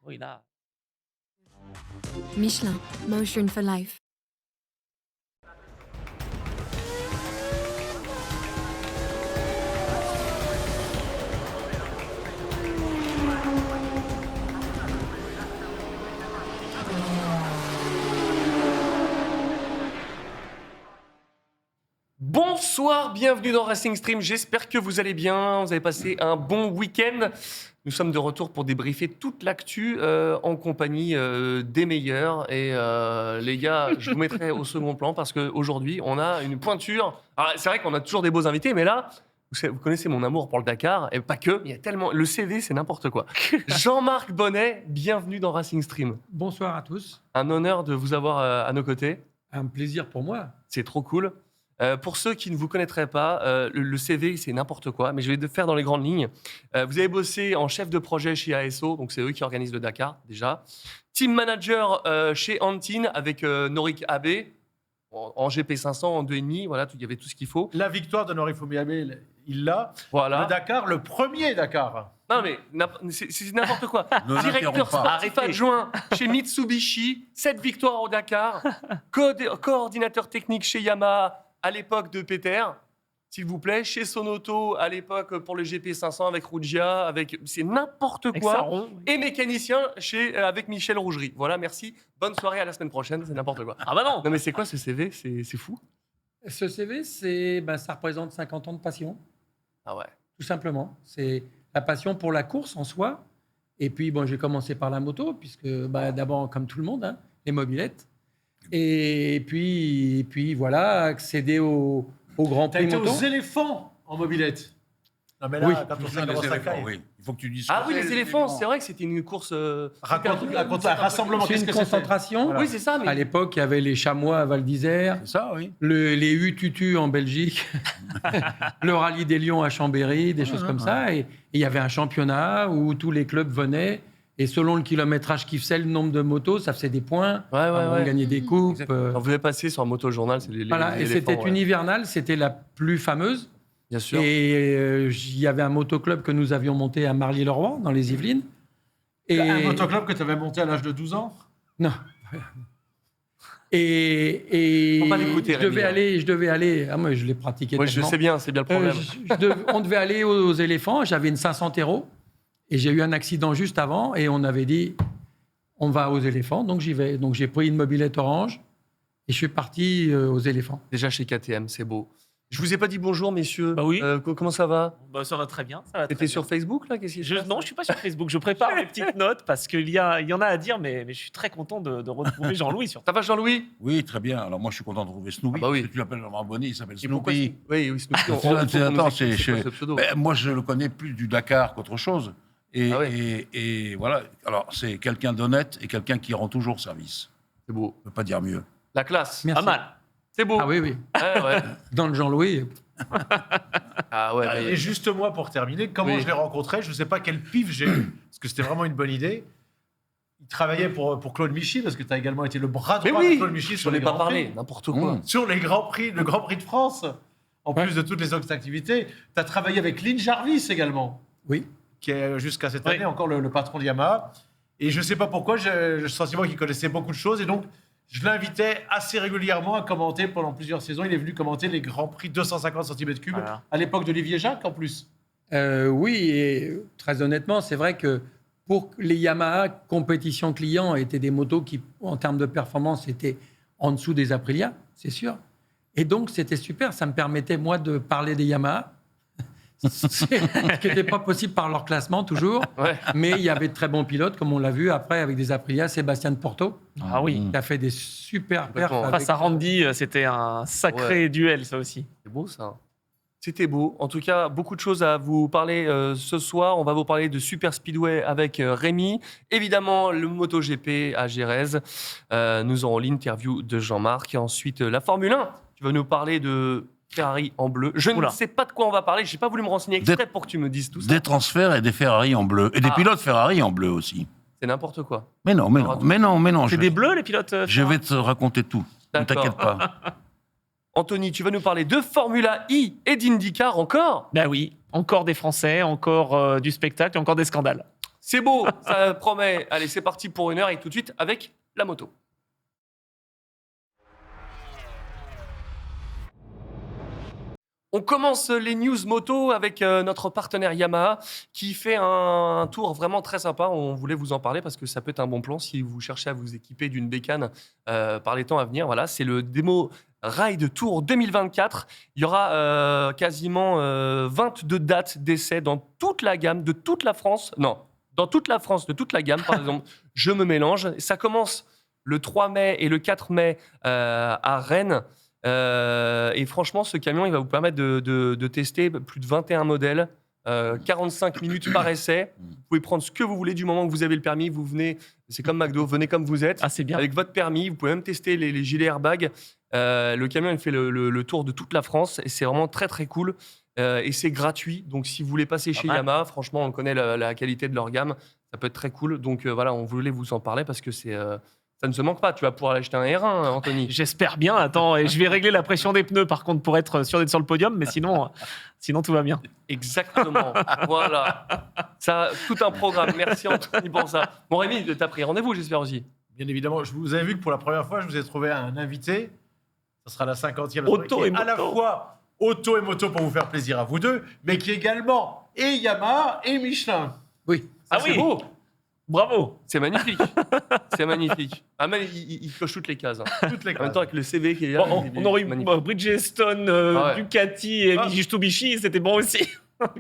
Oui, là. Michelin, Motion for Life. Bonsoir, bienvenue dans Racing Stream. J'espère que vous allez bien. Vous avez passé un bon week-end. Nous sommes de retour pour débriefer toute l'actu en compagnie des meilleurs. Et les gars, je vous mettrai au second plan parce qu'aujourd'hui, on a une pointure. Alors, c'est vrai qu'on a toujours des beaux invités, mais là, vous connaissez mon amour pour le Dakar. Et pas que, il y a tellement. Le CV, c'est n'importe quoi. Jean-Marc Bonnet, bienvenue dans Racing Stream. Bonsoir à tous. Un honneur de vous avoir à nos côtés. Un plaisir pour moi. C'est trop cool. Pour ceux qui ne vous connaîtraient pas, le CV, c'est n'importe quoi, mais je vais le faire dans les grandes lignes. Vous avez bossé en chef de projet chez ASO, donc c'est eux qui organisent le Dakar, déjà. Team manager chez Antin avec Norik Abe, en GP500, en 2,5, voilà, il y avait tout ce qu'il faut. La victoire de Norifumi Abe, il l'a. Voilà. Le Dakar, le premier Dakar. Non, mais c'est n'importe quoi. Ne Directeur l'interromps pas. sportif adjoint chez Mitsubishi, 7 victoires au Dakar. Coordinateur technique chez Yamaha à l'époque de Peter, s'il vous plaît. Chez Sonoto à l'époque pour le GP500 avec Ruggia, c'est n'importe Avec quoi. Saron. Et mécanicien avec Michel Rougerie. Voilà, merci. Bonne soirée, à la semaine prochaine. C'est n'importe quoi. Ah bah non. Non, mais c'est quoi ce CV? C'est fou. Ce CV, ça représente 50 ans de passion, Ah ouais. tout simplement. C'est la passion pour la course en soi. Et puis, j'ai commencé par la moto, puisque d'abord, comme tout le monde, hein, les mobylettes. Et puis voilà, accéder au Grand T'as Prix été moto. aux éléphants en mobilette. Non, mais là, Oui. quand on sait Les comment ça éléphants, caille. oui. Il faut que tu dises. Ah ce oui, que les c'est, éléphants, c'est vrai que c'était une course. Raconte un rassemblement. C'est Qu'est-ce une que c'était concentration. Voilà. Oui, c'est ça, mais. À l'époque, il y avait les chamois à Val d'Isère, C'est ça, oui. les Hututus en Belgique, le rallye des Lions à Chambéry, des choses comme ça. Et il y avait un championnat où tous les clubs venaient. Et selon le kilométrage qui faisait, le nombre de motos, ça faisait des points. Ouais. On gagnait des coupes. Exactement. Quand vous avez passé sur un moto-journal, c'est les Voilà, les et éléphants, c'était ouais. une hivernale, c'était la plus fameuse. Bien sûr. Et il y avait un motoclub que nous avions monté à Marly-le-Roi, dans les Yvelines. Et Un motoclub que tu avais monté à l'âge de 12 ans. non. Et Faut pas l'écouter, je devais Rémi, aller, je devais aller. Ah moi, je l'ai pratiqué. Oui, je tellement. sais bien, c'est bien le problème. On devait aller aux éléphants. J'avais une 500 Héros et j'ai eu un accident juste avant et on avait dit on va aux éléphants, donc j'y vais. Donc j'ai pris une mobilette orange et je suis parti aux éléphants. Déjà chez KTM, c'est beau. Je vous ai pas dit bonjour, messieurs. Bah oui. Comment ça va? Bah, ça va très bien. Ça va très T'étais bien. sur Facebook, là? Qu'est-ce qui se passe Non, je suis pas sur Facebook. Je prépare mes petites notes parce qu'il y en a à dire, mais je suis très content de retrouver Jean-Louis sur. Ça va, Jean-Louis? Oui, très bien. Alors moi, je suis content de trouver Snoopy. Ah bah oui. Parce que tu l'appelles Jean Bonnet, il s'appelle Et pourquoi Snoopy. Oui, Snoopy. Attends, c'est quoi ce pseudo? Moi, je le connais plus du Dakar qu'autre chose. Et, Ah ouais. et voilà. Alors, c'est quelqu'un d'honnête et quelqu'un qui rend toujours service. C'est beau. On ne peut pas dire mieux. La classe. Merci. Pas mal. C'est beau. Ah oui. Ouais. Dans le Jean-Louis. Ah ouais. mais- Et juste moi, pour terminer, comment Oui. je l'ai rencontré, je ne sais pas quel pif j'ai eu, parce que c'était vraiment une bonne idée. Il travaillait pour Claude Michy, parce que tu as également été le bras Mais droit de oui, Claude Michy je sur n'en ai les pas Grands parlé. Prix. N'importe quoi. Mmh. Sur les Grands Prix, le Grand Prix de France, en plus de toutes les autres activités. Tu as travaillé avec Lynn Jarvis également, Oui. qui est jusqu'à cette Oui. année encore le patron de Yamaha. Et je ne sais pas pourquoi, j'ai le sentiment qu'il connaissait beaucoup de choses. Et donc, je l'invitais assez régulièrement à commenter pendant plusieurs saisons. Il est venu commenter les Grands Prix 250 cm3, Voilà. à l'époque d'Olivier Jacques en plus. Oui, et très honnêtement, c'est vrai que pour les Yamaha compétition client étaient des motos qui, en termes de performance, étaient en dessous des Aprilia, c'est sûr. Et donc, c'était super. Ça me permettait, moi, de parler des Yamaha, ce qui n'était pas possible par leur classement, toujours. Ouais. Mais il y avait de très bons pilotes, comme on l'a vu après avec des Aprilia, Sébastien Porto, Ah oui. qui a fait des super perfs. Complètement. avec- Face à Randy, c'était un sacré duel, ça aussi. C'est beau, ça. C'était beau. En tout cas, beaucoup de choses à vous parler ce soir. On va vous parler de Super Speedway avec Rémi. Évidemment, le MotoGP à Jerez. Nous aurons l'interview de Jean-Marc. Et ensuite, la Formule 1. Tu vas nous parler de Ferrari en bleu. Je ne Oula. sais pas de quoi on va parler. Je n'ai pas voulu me renseigner exprès pour que tu me dises tout ça. Des transferts et des Ferrari en bleu. Et des Ah. pilotes Ferrari en bleu aussi. C'est n'importe quoi. Mais non. C'est des bleus, les pilotes Je vais te raconter tout. Ne D'accord. t'inquiète pas. Anthony, tu vas nous parler de Formula E et d'IndyCar encore. Ben oui, encore des Français, encore du spectacle, encore des scandales. C'est beau, ça promet. Allez, c'est parti pour 1 heure et tout de suite avec la moto. On commence les news moto avec notre partenaire Yamaha qui fait un tour vraiment très sympa. On voulait vous en parler parce que ça peut être un bon plan si vous cherchez à vous équiper d'une bécane par les temps à venir. Voilà, c'est le Demo Ride Tour 2024. Il y aura quasiment 22 dates d'essai dans toute la gamme de toute la France. Non, dans toute la France, de toute la gamme, par exemple. Je me mélange. Ça commence le 3 mai et le 4 mai à Rennes. Et franchement, ce camion, il va vous permettre de tester plus de 21 modèles, 45 minutes par essai. Vous pouvez prendre ce que vous voulez du moment que vous avez le permis. Vous venez, c'est comme McDo, venez comme vous êtes. Ah, c'est bien. Avec votre permis, vous pouvez même tester les gilets airbags. Le camion, il fait le tour de toute la France et c'est vraiment très très cool. Et c'est gratuit. Donc, si vous voulez passer chez mal. Yamaha, franchement, on connaît la qualité de leur gamme. Ça peut être très cool. Donc, voilà, on voulait vous en parler parce que ça ne se manque pas. Tu vas pouvoir aller acheter un R1, Anthony. J'espère bien. Attends, et je vais régler la pression des pneus par contre pour être sûr d'être sur le podium, mais sinon tout va bien. Exactement. Voilà. Ça, tout un programme. Merci Anthony pour ça. Bon, Rémi, t'as pris rendez-vous, j'espère aussi. Bien évidemment, je vous avais vu que pour la première fois, je vous ai trouvé un invité. Ce sera la 50e. Auto qui est et à la moto. fois auto et moto pour vous faire plaisir à vous deux, mais qui est également et Yamaha et Michelin. Oui. Ah c'est oui. beau. Bravo. C'est magnifique. C'est magnifique. Ah, mais il coche toutes les cases. Toutes les En même temps, avec le CV qui est là. Bon, on aurait eu magnifique. Bridgestone, Ah ouais. Ducati et Ah. Mitsubishi, c'était bon aussi.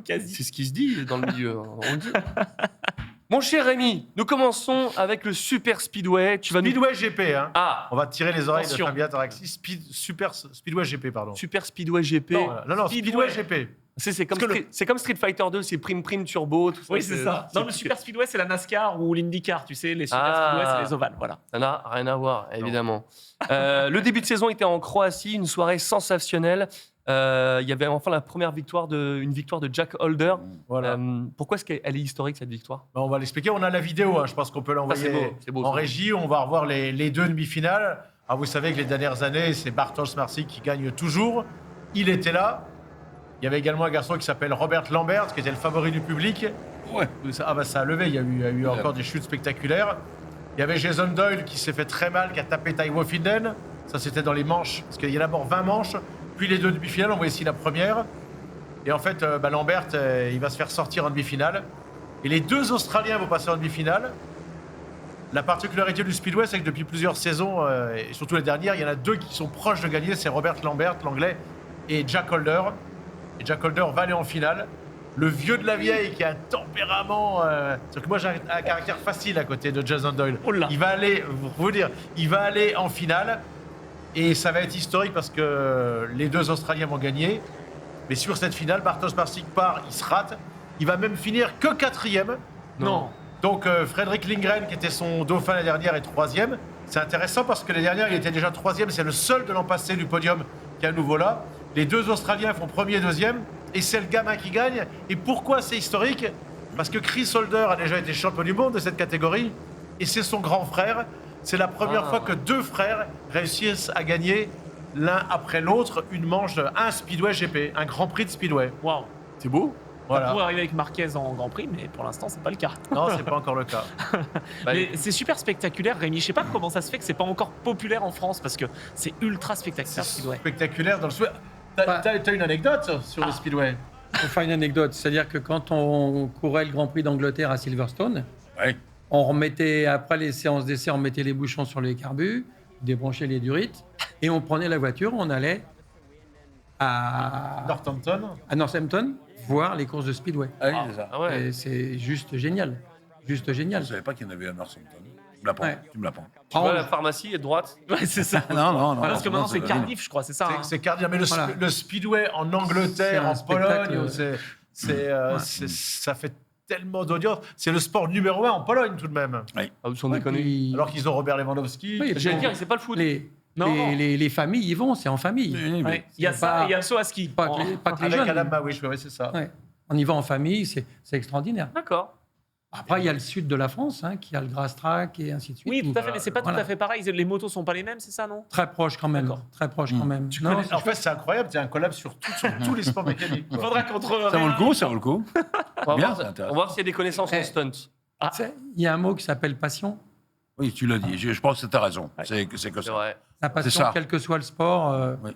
Quasi. C'est ce qui se dit dans le milieu. On le dit. Mon cher Rémi, nous commençons avec le Super Speedway. Tu vas nous... Speedway GP, hein. Ah, On va tirer les oreilles Attention. de Fabien Taraxi. Super Speedway GP, pardon. Super Speedway GP. Non, Speedway GP. C'est comme, Parce que c'est comme Street Fighter 2, c'est prime turbo, tout ça. Oui, c'est ça. Non, le Super Speedway, c'est la NASCAR ou l'IndyCar, tu sais, les Super Speedway, c'est les ovales, voilà. Ça n'a rien à voir, évidemment. Le début de saison était en Croatie, une soirée sensationnelle. Il y avait enfin la première victoire une victoire de Jack Holder. Voilà. Pourquoi est-ce qu'elle est historique, cette victoire? Bon, on va l'expliquer. On a la vidéo, hein. Je pense qu'on peut l'envoyer c'est beau, en c'est régie. On va revoir les deux demi-finales. Ah, vous savez que les dernières années, c'est Bartosz Marci qui gagne toujours. Il était là. Il y avait également un garçon qui s'appelle Robert Lambert, qui était le favori du public. Ouais. Ça a levé. Il y a eu encore des chutes spectaculaires. Il y avait Jason Doyle qui s'est fait très mal, qui a tapé Ty Wofinden. Ça, c'était dans les manches. Parce qu'il y a d'abord 20 manches. Puis les deux demi-finales, on voit ici la première. Et en fait, Lambert, il va se faire sortir en demi-finale. Et les deux Australiens vont passer en demi-finale. La particularité du Speedway, c'est que depuis plusieurs saisons, et surtout la dernière, il y en a deux qui sont proches de gagner. C'est Robert Lambert, l'anglais, et Jack Holder. Et Jack Holder va aller en finale. Le vieux de la vieille qui a un tempérament... c'est que moi, j'ai un caractère facile à côté de Jason Doyle. Oh là. Il va aller, pour vous dire, il va aller en finale. Et ça va être historique parce que les deux Australiens vont gagner. Mais sur cette finale, Bartosz Marci part, il se rate. Il va même finir que 4e. Non. Donc Frédéric Lindgren, qui était son dauphin la dernière, est 3e. C'est intéressant parce que la dernière, il était déjà 3e. C'est le seul de l'an passé du podium qui est à nouveau là. Les deux Australiens font premier et deuxième. Et c'est le gamin qui gagne. Et pourquoi c'est historique? Parce que Chris Holder a déjà été champion du monde de cette catégorie. Et c'est son grand frère. C'est la première fois que deux frères réussissent à gagner l'un après l'autre une manche, un Speedway GP, un Grand Prix de Speedway. Waouh. C'est beau. On Voilà. pourrait arriver avec Marquez en Grand Prix, mais pour l'instant, c'est pas le cas. Non, c'est pas encore le cas. Mais c'est super spectaculaire, Rémi. Je sais pas comment ça se fait que c'est pas encore populaire en France parce que c'est ultra spectaculaire. C'est Speedway. spectaculaire dans le Speedway. T'as une anecdote sur le Speedway? Pour faire une anecdote, c'est-à-dire que quand on courait le Grand Prix d'Angleterre à Silverstone, Ouais. on remettait, après les séances d'essai, on mettait les bouchons sur les carbus, débranchait les durites, et on prenait la voiture, on allait à Northampton voir les courses de Speedway. Ah oui, c'est ça. Ah ouais. Et c'est juste génial. Juste génial. Je savais pas qu'il y en avait à Northampton. Tu me l'apprends. Ouais. Tu me l'apprends. Tu vois la pharmacie est droite. Ouais, c'est ça. Non. Parce que maintenant, c'est pas Cardiff, je crois, c'est ça. hein. C'est Cardiff. Mais Voilà. le Speedway en C'est Angleterre, un en Pologne, spectacle. ça fait tellement d'audience. C'est le sport numéro 1 en Pologne tout de même. Ah, sans Ouais, déconner. puis- Alors qu'ils ont Robert Lewandowski. Oui, J'allais bon, dire, il sait pas le foot. Non. les familles y vont, c'est en famille. Oui, mais Ouais. Il y a c'est ça pas- et il y a le saut à ski. Pas que les, pas que les Avec jeunes. Adam Mawish, oui, c'est ça. Ouais. On y va en famille, c'est extraordinaire. D'accord. Après, il y a le sud de la France, hein, qui a le grass track et ainsi de suite. Oui, tout à fait, Où- mais c'est pas Voilà. tout à fait pareil. Les motos sont pas les mêmes, c'est ça, non? Très proche quand même. D'accord. Très proche quand même. Tu Non, connais- c'est en fait, c'est incroyable. Tu as un collab sur tous les sports mécaniques. Il quoi. faudra qu'on trouve. ça vaut le coup, ça vaut le coup. On va Bien, voir, c'est on intéressant. va voir s'il y a des connaissances en Eh. stunt. Il y a un mot qui s'appelle passion. Oui, tu l'as dit. Je pense que tu as raison. C'est que C'est ça. vrai. La passion, ça. quel que soit le sport, Oui.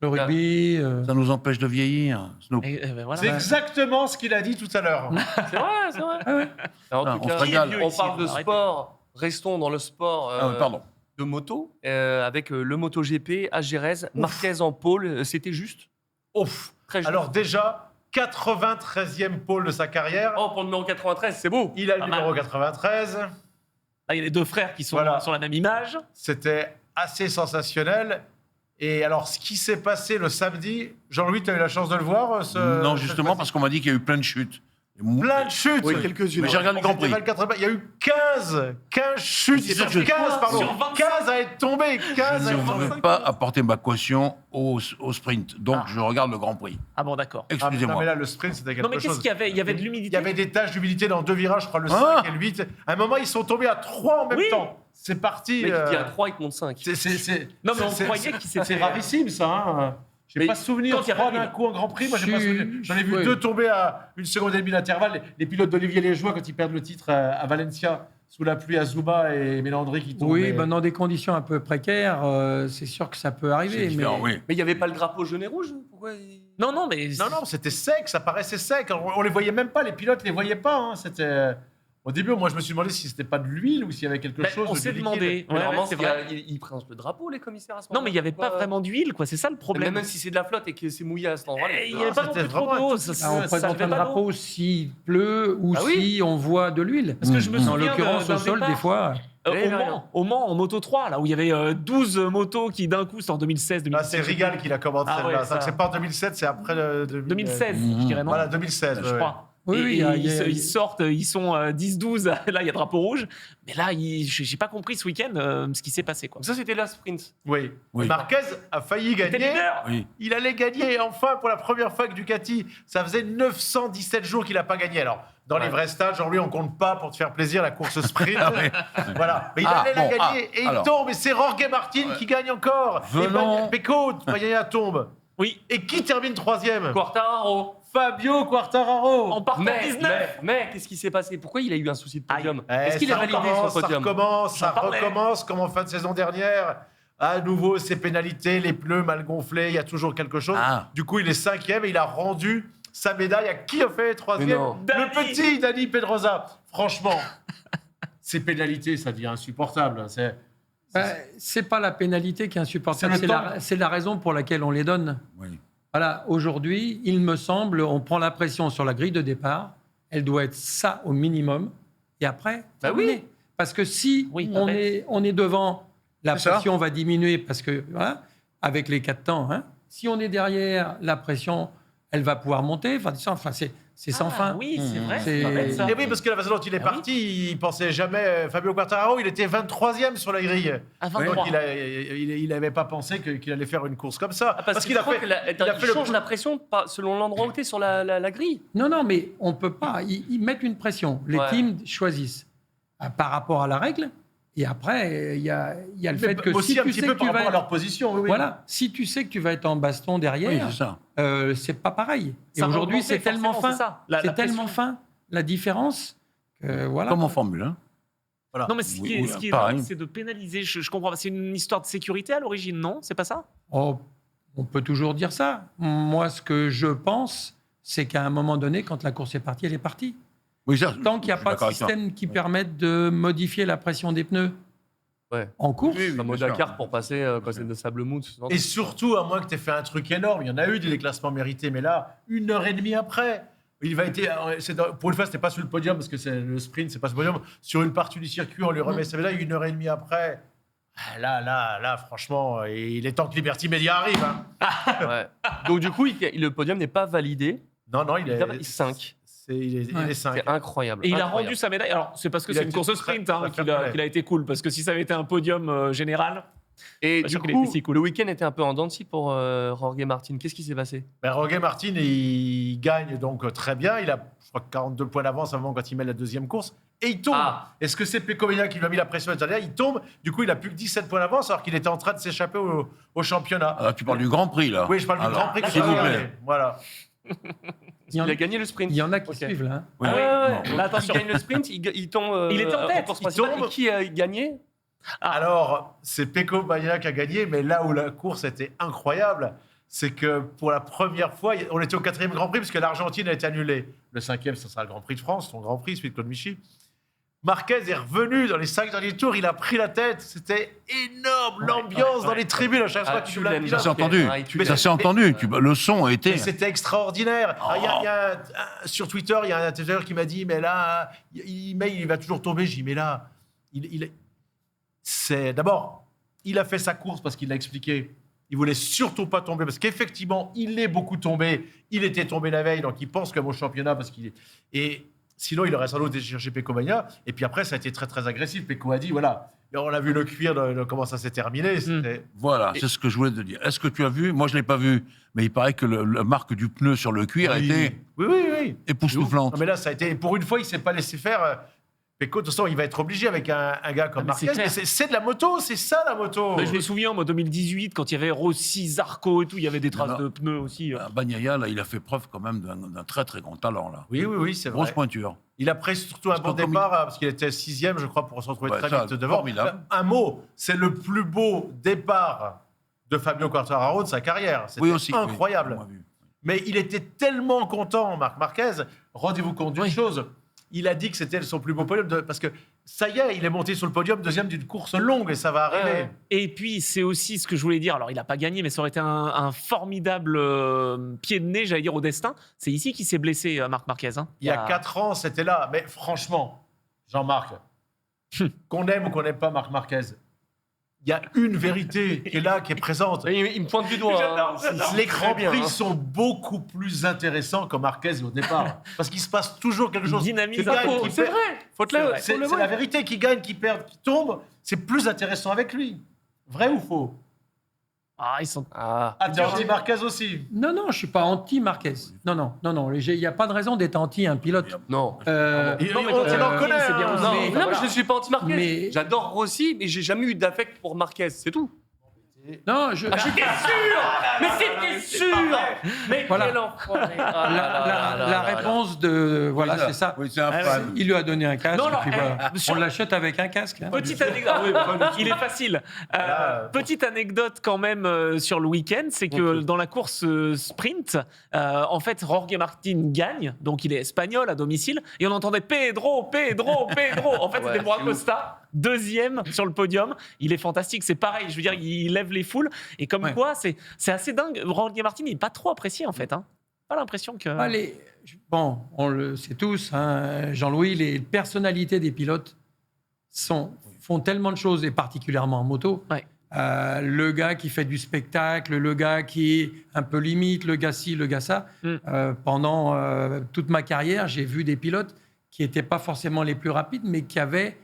le rugby. Ça nous empêche de vieillir. Snoop. Voilà. C'est exactement ce qu'il a dit tout à l'heure. C'est vrai, c'est vrai. Ah ouais. Alors, en On tout se cas, régale. on parle de Arrêtez. sport. Restons dans le sport Pardon. de moto avec le MotoGP à Jerez. Marquez en pôle, c'était juste. Ouf. Très juste. Alors déjà, 93e pôle de sa carrière. Oh, pour le numéro 93, c'est beau. Il a le Pas numéro mal. 93. Là, il y a les deux frères qui sont Voilà. sur la même image. C'était assez sensationnel. Et alors, ce qui s'est passé le samedi, Jean-Louis, tu as eu la chance de le voir Non, justement, parce qu'on m'a dit qu'il y a eu plein de chutes. Plein de chutes. Oui, quelques-unes. Mais j'ai regardé le Grand Prix. C'était 24, il y a eu 15 chutes. C'est ça que je- 15, pardon. Sur 25. 15 à être tombés. 15 à Je être ne tombés. veux pas apporter ma caution au sprint. Donc, je regarde le Grand Prix. Ah bon, d'accord. Ah, mais non, Excusez-moi. mais là, le sprint, c'était quelque Non, mais chose. qu'est-ce qu'il y avait? Il y avait de Il l'humidité. y avait des taches d'humidité dans 2 virages, je crois, le 5 Ah. et le 8. À un moment, ils sont tombés à 3 en même Oui. temps. C'est parti. Le mec, il dit à 3, il te monte 5. Non, mais on croyait qu'il s'était- C'est rarissime, ça. Hein. J'ai Mais pas souvenir quand il y a 3 pas d'un de- coup en Grand Prix. Moi, j'ai Si, pas souvenir. J'en ai vu oui. 2 tomber à 1 seconde et demie d'intervalle. Les pilotes d'Olivier Léjoie, quand ils perdent le titre à Valencia, sous la pluie à Zouba et Mélandry qui tombent. Oui, mais- ben, dans des conditions un peu précaires, c'est sûr que ça peut C'est arriver. Mais différent, oui. Mais il n'y avait pas le drapeau jaune et rouge. Pourquoi Non, non, mais. Non, c'était sec, ça paraissait sec. On les voyait même pas, les pilotes les voyaient pas. Hein. C'était. Au début, moi, je me suis demandé si c'était pas de l'huile ou s'il y avait quelque Ben, chose. on de s'est liquide. demandé. Mais Ouais, normalement, c'est vrai. ils présentent le drapeau, les commissaires à ce Non, moment-là. mais il n'y avait pas vraiment d'huile, quoi. C'est ça le problème. Même si c'est de la flotte et que c'est mouillé à cet endroit. Il n'y avait pas non c'était plus trop vraiment d'eau. un Ça, Ah, on ça présente levait un pas d'eau. drapeau s'il pleut ou Ah oui. si on voit de l'huile. Parce que je me En souviens l'occurrence, d'un au sol, départ, des fois. Au Mans, en Moto 3, là où il y avait 12 motos qui d'un coup, c'était en 2016, Ah, c'est 2017. Rigal qui l'a commandé Ah celle-là. ouais, ça. C'est pas en 2007, c'est après le 2016, je dirais, non Voilà, 2016. Je ouais. crois. Oui, Et oui, ils sortent, ils sont 10-12, là il y a drapeau rouge, mais là j'ai pas compris ce week-end ce qui s'est passé, quoi. Donc ça, c'était la sprint. Oui. Oui. Marquez a failli C'était gagner. leader. Oui. Il allait gagner et enfin pour la première fois avec Ducati. Ça faisait 917 jours qu'il n'a pas gagné. Alors, dans les vrais stades, Jean-Louis, on compte pas pour te faire plaisir la course sprint. Voilà. Mais il Ah, allait la bon, gagner et il alors. tombe. Et c'est Jorge Martin qui gagne encore. Venons- Et Pecco, Bagnaia tombe. Oui, Et qui termine 3e? Quartararo. Fabio Quartararo. en partant Mais, 19. mais qu'est-ce qui s'est passé? Pourquoi il a eu un souci de podium? Eh, Est-ce qu'il ça a validé recommence, son podium? Ça J'en parlais. recommence comme en fin de saison dernière. À nouveau, ces pénalités, les pneus mal gonflés, il y a toujours quelque chose. Ah. Du coup, il est 5e et il a rendu sa médaille à qui a fait 3e? Mais non. Dani. Le petit Dani Pedrosa. Franchement, ces pénalités, ça devient insupportable. C'est pas la pénalité qui est insupportable, C'est le c'est la raison pour laquelle on les donne. Oui. Voilà, aujourd'hui, il me semble, on prend la pression sur la grille de départ. Elle doit être ça au minimum. Et après, Bah oui. terminé. Parce que si Oui, on peut-être. est devant, la C'est ça. pression va diminuer parce que, voilà, avec les 4 temps. Hein. Si on est derrière, la pression, elle va pouvoir monter. Enfin, c'est sans Ah, fin. Oui, c'est vrai. C'est- pas bête, ça. Et oui, parce que la façon dont il est Ah parti, il pensait jamais. Fabio Quartararo, il était 23e sur la grille. À Donc 23. il n'avait pas pensé qu'il allait faire une course comme ça. Ah, parce qu'il a fait. il il a fait le change la pression selon l'endroit où tu es sur la grille. Non, mais on ne peut pas. Ils mettent une pression. Les Ouais. teams choisissent par rapport à la règle. Et après, il y a le fait que aussi si un tu petit sais peu que par tu vas rapport à être... leur position. Oui, oui. Voilà, si tu sais que tu vas être en baston Oui, derrière, c'est ça. c'est pas pareil. Et Ça va aujourd'hui, augmenter, c'est tellement forcément, fin. c'est ça. La C'est tellement pression. fin, la différence. Que, voilà. Comme en Formule 1. Voilà. Non, mais ce qui est, Oui, ce qui est pareil. dingue, c'est de pénaliser. Je comprends pas. C'est une histoire de sécurité à l'origine, non? C'est pas ça? Oh, on peut toujours dire ça. Moi, ce que je pense, c'est qu'à un moment donné, quand la course est partie, elle est partie. Oui, ça, Tant qu'il n'y a je suis pas de d'accord avec toi. système qui permette de modifier la pression des pneus Ouais. en course, Oui, Un mot bien sûr. Dakar pour passer quand c'est de sable mou. Et surtout, à moins que tu aies fait un truc énorme, il y en a eu des déclassements mérités, mais là, 1h30 après, il va être. Pour une fois, c'était pas sur le podium, parce que c'est le sprint, c'est pas sur le podium. Sur une partie du circuit, on lui remet sa médaille 1h30 après. Ah, Là, franchement, il est temps que Liberty Media arrive. Hein. Ouais. Donc du coup, le podium n'est pas validé. Non, il est. Il est 5. Il est 5. C'est incroyable. Et il a Incroyable. rendu sa médaille. Alors, c'est parce que Il c'est a une été course très- sprint très hein, fair-play. qu'il a été cool. Parce que si ça avait été un podium général. Et Pas du sûr qu'il ait coup, été si cool. le week-end était un peu en dents de scie pour Jorge Martin. Qu'est-ce qui s'est passé? Ben, Roger Martin, il gagne donc très bien. Il a, je crois, 42 points d'avance à un moment quand il met la deuxième course. Et il tombe. Ah. Est-ce que c'est Pecovina qui lui a mis la pression derrière? Il tombe. Du coup, il a plus que 17 points d'avance alors qu'il était en train de s'échapper au championnat. Alors, tu parles du Grand Prix, là. Oui, je parle du Alors, Grand Prix que s'il j'ai vous regardé. plaît. Voilà. Il a gagné le sprint. Il y en a qui Ok. suivent, là. Hein. Oui. Ouais. Là, attention. Il gagne le sprint, il tombe Il était en tête, course il principale. tombe. Et qui a gagné? Alors, c'est Pecco Bagnaia qui a gagné, mais là où la course était incroyable, c'est que pour la première fois, on était au 4e Grand Prix, parce que l'Argentine a été annulée. Le 5e, ce sera le Grand Prix de France, son Grand Prix, celui de Claude Michy. Marquez est revenu dans les 5 derniers tours, il a pris la tête. C'était énorme, l'ambiance dans les tribunes à chaque fois que tu l'as l'aimes Ça pilote. s'est entendu. Ah, tu Mais Ça l'aimes. s'est entendu. Le son a été. Mais c'était extraordinaire. Alors, il y a sur Twitter, il y a un intervieweur qui m'a dit, mais là, il va toujours tomber. J'ai dit, mais là, c'est d'abord, il a fait sa course parce qu'il l'a expliqué. Il voulait surtout pas tomber parce qu'effectivement, il est beaucoup tombé. Il était tombé la veille, donc il pense comme au championnat parce qu'il est. Et sinon, il aurait sans doute été chercher Pecco Bagnaia. Et puis après, ça a été très très agressif. Pecco a dit, voilà, on a vu le cuir de comment ça s'est terminé. C'était- Voilà, c'est ce que je voulais te dire. Est-ce que tu as vu? Moi, je l'ai pas vu, mais il paraît que la marque du pneu sur le cuir Oui. était Oui. époustouflante. Non, mais là, ça a été. Pour une fois, il s'est pas laissé faire. Pecco, de toute façon, il va être obligé avec un gars comme Ah, mais c'est Marquez. clair. Mais c'est de la moto, c'est ça la moto. Mais je me souviens, moi, 2018, quand il y avait Rossi, Zarco et tout, il y avait des traces Non. de pneus aussi. Bagnaia, là, il a fait preuve quand même d'un très très grand talent là. Oui, c'est vrai. Grosse pointure. Il a pris surtout un Parce bon que comme départ, parce qu'il était 6e, je crois, pour se retrouver Ouais, très ça, vite devant. formidable. Un mot, c'est le plus beau départ de Fabio Quartararo de sa carrière. C'était Oui aussi. incroyable. Oui, on l'a vu. Mais il était tellement content, Marc Marquez. Rendez-vous compte d'une chose. Il a dit que c'était son plus beau podium, parce que ça y est, il est monté sur le podium, deuxième d'une course longue, et ça va arriver. Ouais. Et puis, c'est aussi ce que je voulais dire. Alors, il n'a pas gagné, mais ça aurait été un formidable pied de nez, j'allais dire, au destin. C'est ici qu'il s'est blessé, Marc Marquez. Hein. Il y a 4 ans, c'était là. Mais franchement, Jean-Marc, qu'on aime ou qu'on n'aime pas Marc Marquez, il y a une vérité qui est là, qui est présente. Il me pointe du doigt. J'adore, hein. j'adore. Les Grands Très bien, Prix hein. sont beaucoup plus intéressants que Marquez au départ. Parce qu'il se passe toujours quelque chose. Dynamise Qui un gagne, peu, qui C'est perd. vrai. Faut te C'est le- vrai. faut C'est le c'est voir. la vérité, qui gagne, qui perd, qui tombe. C'est plus intéressant avec lui. Vrai ou faux? Ah, ils sont. Ah. Ah, t'es anti-Marquez aussi. Non, je ne suis pas anti-Marquez. Non. Il n'y a pas de raison d'être anti un pilote. Non. Et Non, mais on quand en il connaît. c'est bien hein. aussi. Non, Mais non, voilà. mais je ne suis pas anti-Marquez. Mais- J'adore Rossi, mais j'ai jamais eu d'affect pour Marquez, c'est tout. Non, J'étais sûr. Mais c'était sûr. Mais Voilà. quel enfoiré. la réponse de. Voilà, Oui, c'est ça. Oui, c'est un Ah, fan. Il lui a donné un casque. Non, et puis voilà. monsieur- On l'achète avec un casque. hein. Petite anecdote. Ah oui, il est facile. Petite anecdote quand même sur le week-end, c'est que dans la course sprint, en fait, Jorge Martin gagne, donc il est espagnol à domicile, et on entendait Pedro. En fait, Ouais, c'était pour c'est Acosta, deuxième sur le podium. Il est fantastique, c'est pareil. Je veux dire, il lève les foules, et comme Ouais. quoi, c'est assez dingue. Jorge Martin, il n'est pas trop apprécié en fait. Hein. Pas l'impression que. Bon, on le sait tous, hein, Jean-Louis, les personnalités des pilotes font tellement de choses, et particulièrement en moto. Ouais. Le gars qui fait du spectacle, le gars qui est un peu limite, le gars ci, le gars ça. Pendant toute ma carrière, j'ai vu des pilotes qui n'étaient pas forcément les plus rapides, mais qui avaient